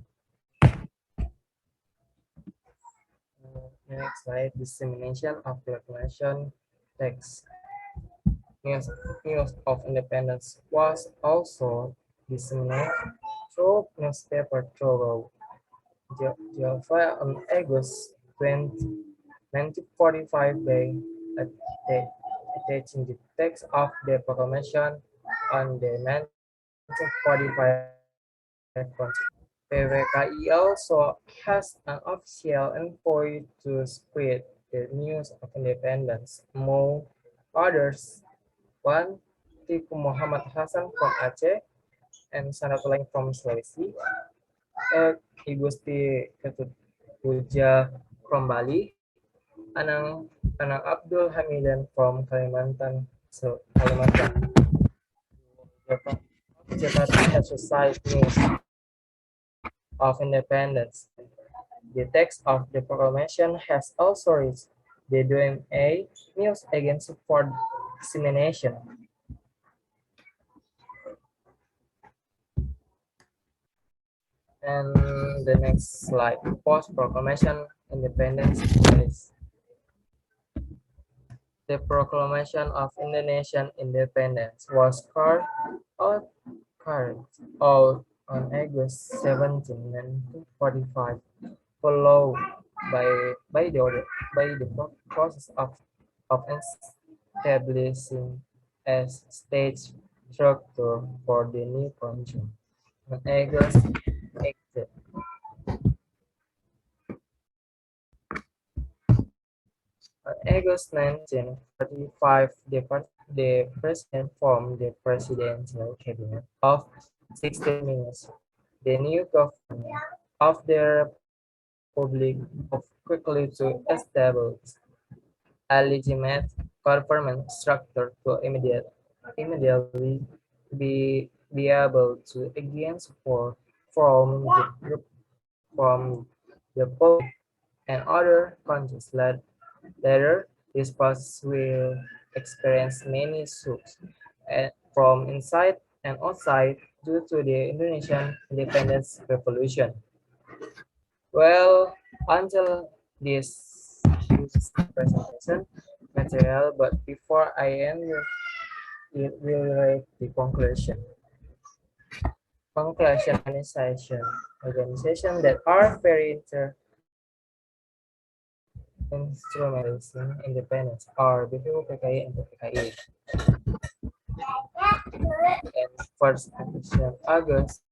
Next slide, dissemination of the proclamation text. News of independence was also disseminated through newspaper throughout Java on August 20, 1945 by attaching the text of the proclamation on the 1945 Constitution. PPKI also has an official envoy to spread the news of independence. Among others, one Tiku Muhammad Hasan from Aceh and satu lain from Sulawesi, Igusti Ketut Puja from Bali, Anang Abdul Hamidan from Kalimantan. Jakarta exercise news of independence. The text of the proclamation has also reached the DMA News Agency for dissemination. And the next slide, post-proclamation independence is the proclamation of Indonesian independence was carried out on August 17, 1945, followed by the process of establishing a state structure for the new country. On August 8, on August 1945, the president formed the presidential cabinet of 16 ministers. The new government of the Republic moved quickly to establish a legitimate government structure to immediately be able to gain support from the group from the public and other countries. Later, this process will experience many shocks from inside and outside due to the Indonesian independence revolution. Well, until this presentation material, but before I end, it will write the conclusion. Conclusion organization that are very instrumentalism independence are BPU, PKI, and PPKI. And first edition, August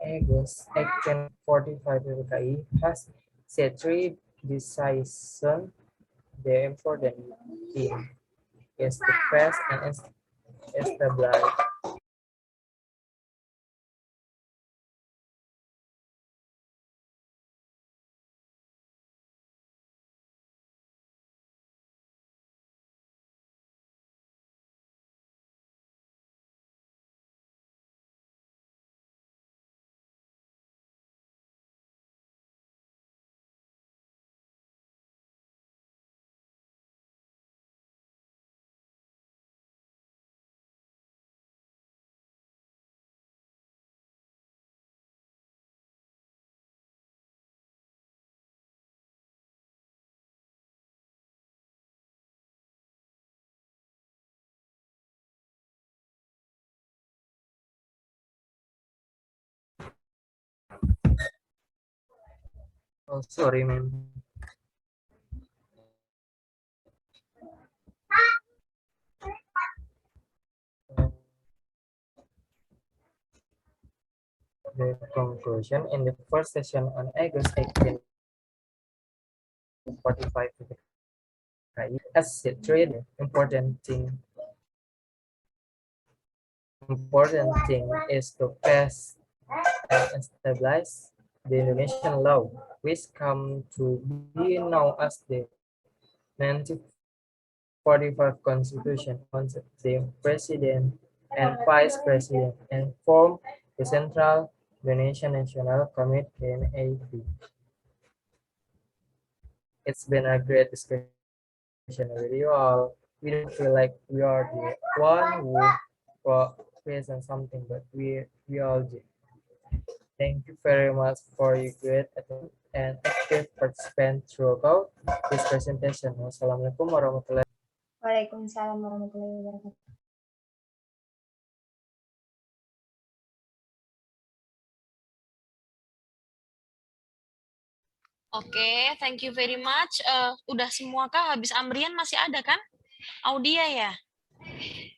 1845, PPKI has set three decisions. The important thing is to pass and establish Oh, sorry, ma'am. The conclusion in the first session on August 18, 45 as it treated important thing is to pass and stabilize the Indonesian law, which come to be known as the 1945 Constitution on the President and Vice President and form the Central Indonesian National Committee (NAB). It's been a great discussion with you all. We don't feel like we are the one who present something, but we all do. Thank you very much for your great attention and active participant throughout this presentation. Wassalamualaikum warahmatullahi wabarakatuh. Waalaikumsalam warahmatullahi wabarakatuh. Oke, thank you very much. Udah semua kah? Habis Amrian masih ada kan? Audia ya?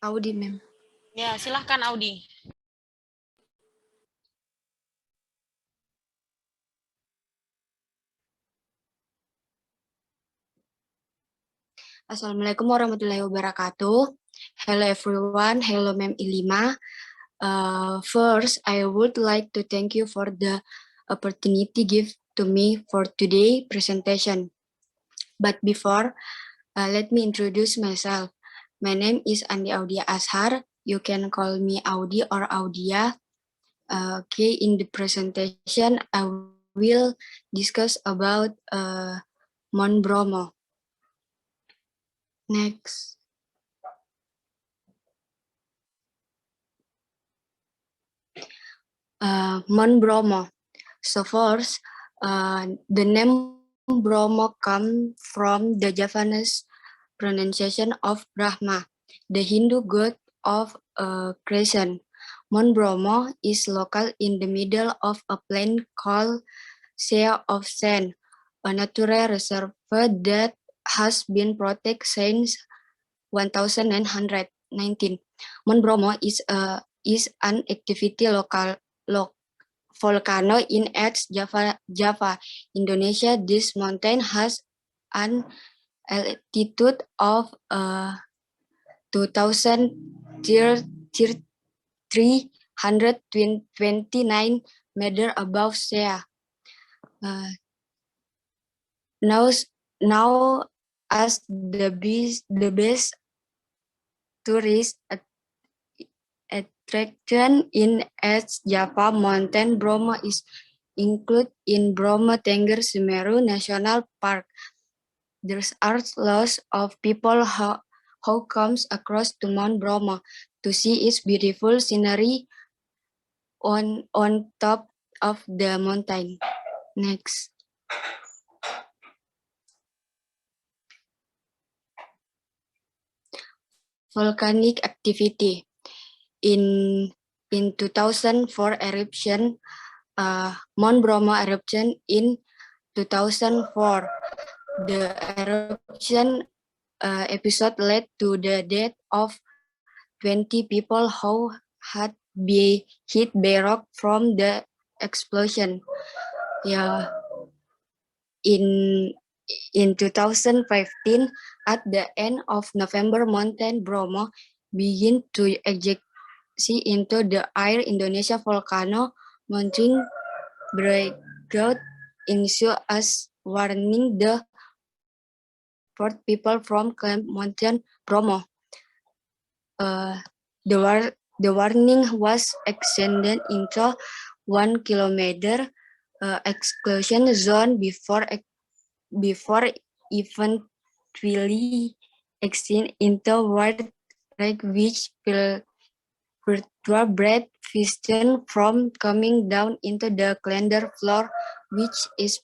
Audi, ma'am. Ya, silahkan Audi. Assalamualaikum warahmatullahi wabarakatuh. Hello everyone. Hello Ma'am Ilima. First, I would like to thank you for the opportunity given to me for today presentation. But before, let me introduce myself. My name is Andi Audia Ashar. You can call me Audi or Audia. Okay, in the presentation, I will discuss about Mount Bromo. Next. Mount Bromo. So first, the name Bromo comes from the Javanese pronunciation of Brahma, the Hindu god of creation. Mount Bromo is located in the middle of a plain called Sea of Sand, a natural reserve that has been protected since 1919. Mount Bromo is an activity volcano in East Java, Indonesia. This mountain has an altitude of 2,329 meters above sea. Now as the best tourist attraction in East Java, Mountain Bromo is included in Bromo Tengger Semeru National Park. There are lots of people who comes across to Mount Bromo to see its beautiful scenery on top of the mountain. Next. Volcanic activity. In 2004 eruption, Mount Bromo eruption in 2004. The eruption episode led to the death of 20 people who had been hit by rock from the explosion. Yeah. In 2015, at the end of November, Mountain Bromo began to eject into the air. Indonesia volcano mountain breakout issue as warning the for people from Camp Mountain Bromo. The warning was extended into 1 kilometer exclusion zone before eventually extend into wide range, which virtual bread fission from coming down into the calendar floor, which is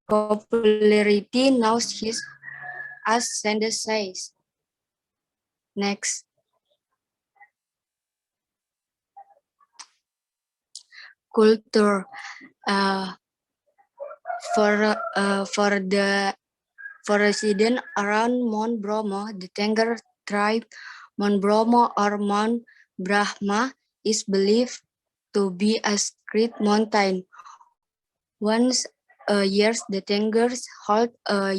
popularity now is as sand size. Next. Culture. For residents around Mount Bromo, the Tengger tribe Mount Bromo or Mount Brahma is believed to be a great mountain. Once a year, the Tengers hold a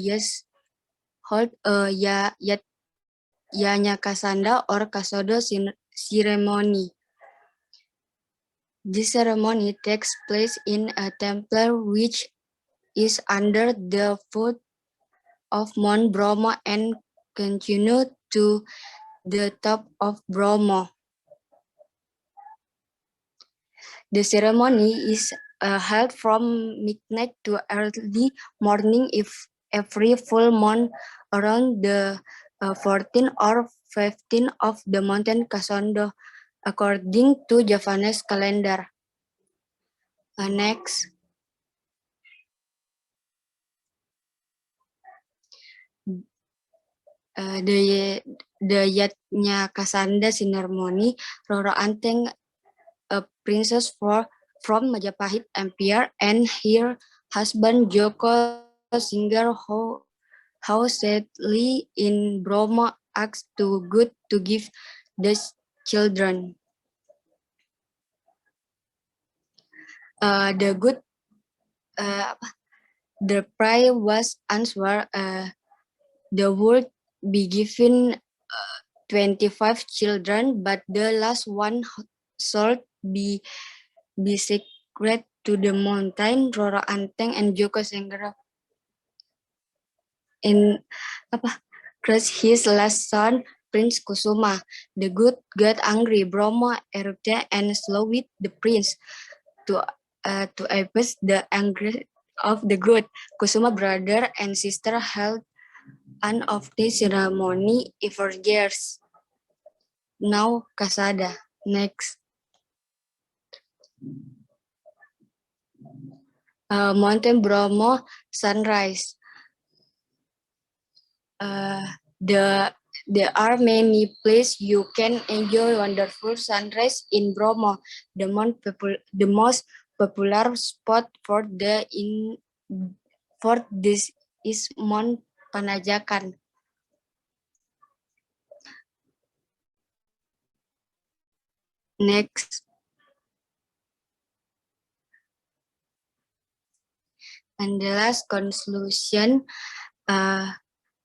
Yanyakasanda or Kasodo ceremony. This ceremony takes place in a temple which is under the foot of Mount Bromo and continue to the top of Bromo. The ceremony is held from midnight to early morning if every full moon around the 14th or 15th of the mountain Kasondo, according to Javanese calendar. Next. The Yatnya ceremony, Roro Anteng, a princess from Majapahit Empire, and her husband Joko Singer, how sadly in Bromo asked to good to give the children. The prayer was answered. The would be given 25 children, but the last one should be sacred to the mountain. Roro Anteng and Joko Senggara crushed his last son, Prince Kusuma. The good got angry. Bromo erupted and slowed the prince. To appease the anger of the good, Kusuma brother and sister held an of the ceremony for years. Now Kasada. Next. Mountain Bromo sunrise. There are many places you can enjoy wonderful sunrise in Bromo. The most popular spot for this is Mount Panajakan. Next. And the last conclusion, an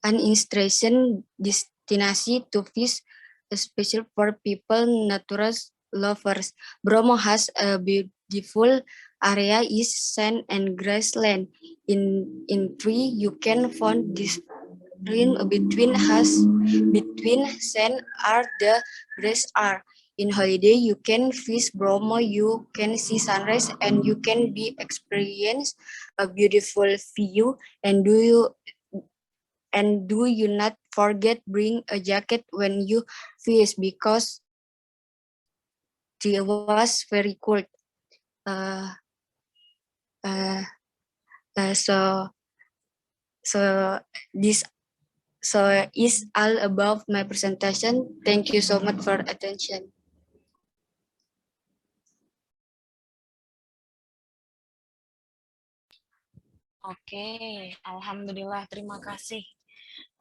inspiration destination to visit, especially for people natural lovers. Bromo has a beautiful area, is sand and grassland. In tree, you can find this between sand are the grass are. In holiday, you can visit Bromo, you can see sunrise, and you can experience a beautiful view. And do you not forget bring a jacket when you fish, because it was very cold. So is all about my presentation. Thank you so much for attention. Oke, alhamdulillah, terima kasih.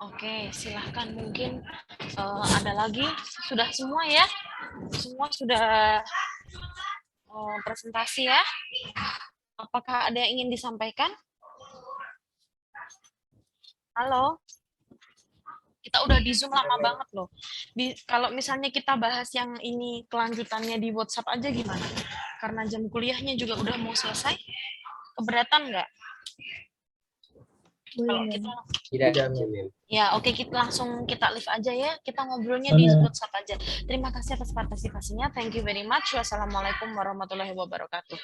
Oke, silahkan mungkin ada lagi. Sudah semua ya? Semua sudah presentasi ya? Apakah ada yang ingin disampaikan? Halo? Kita udah di Zoom lama banget loh. Kalau misalnya kita bahas yang ini kelanjutannya di WhatsApp aja gimana? Karena jam kuliahnya juga udah mau selesai. Keberatan nggak? Kalau kita ya oke, kita langsung kita live aja ya, kita ngobrolnya di WhatsApp aja. Terima kasih atas partisipasinya, thank you very much. Wassalamualaikum warahmatullahi wabarakatuh.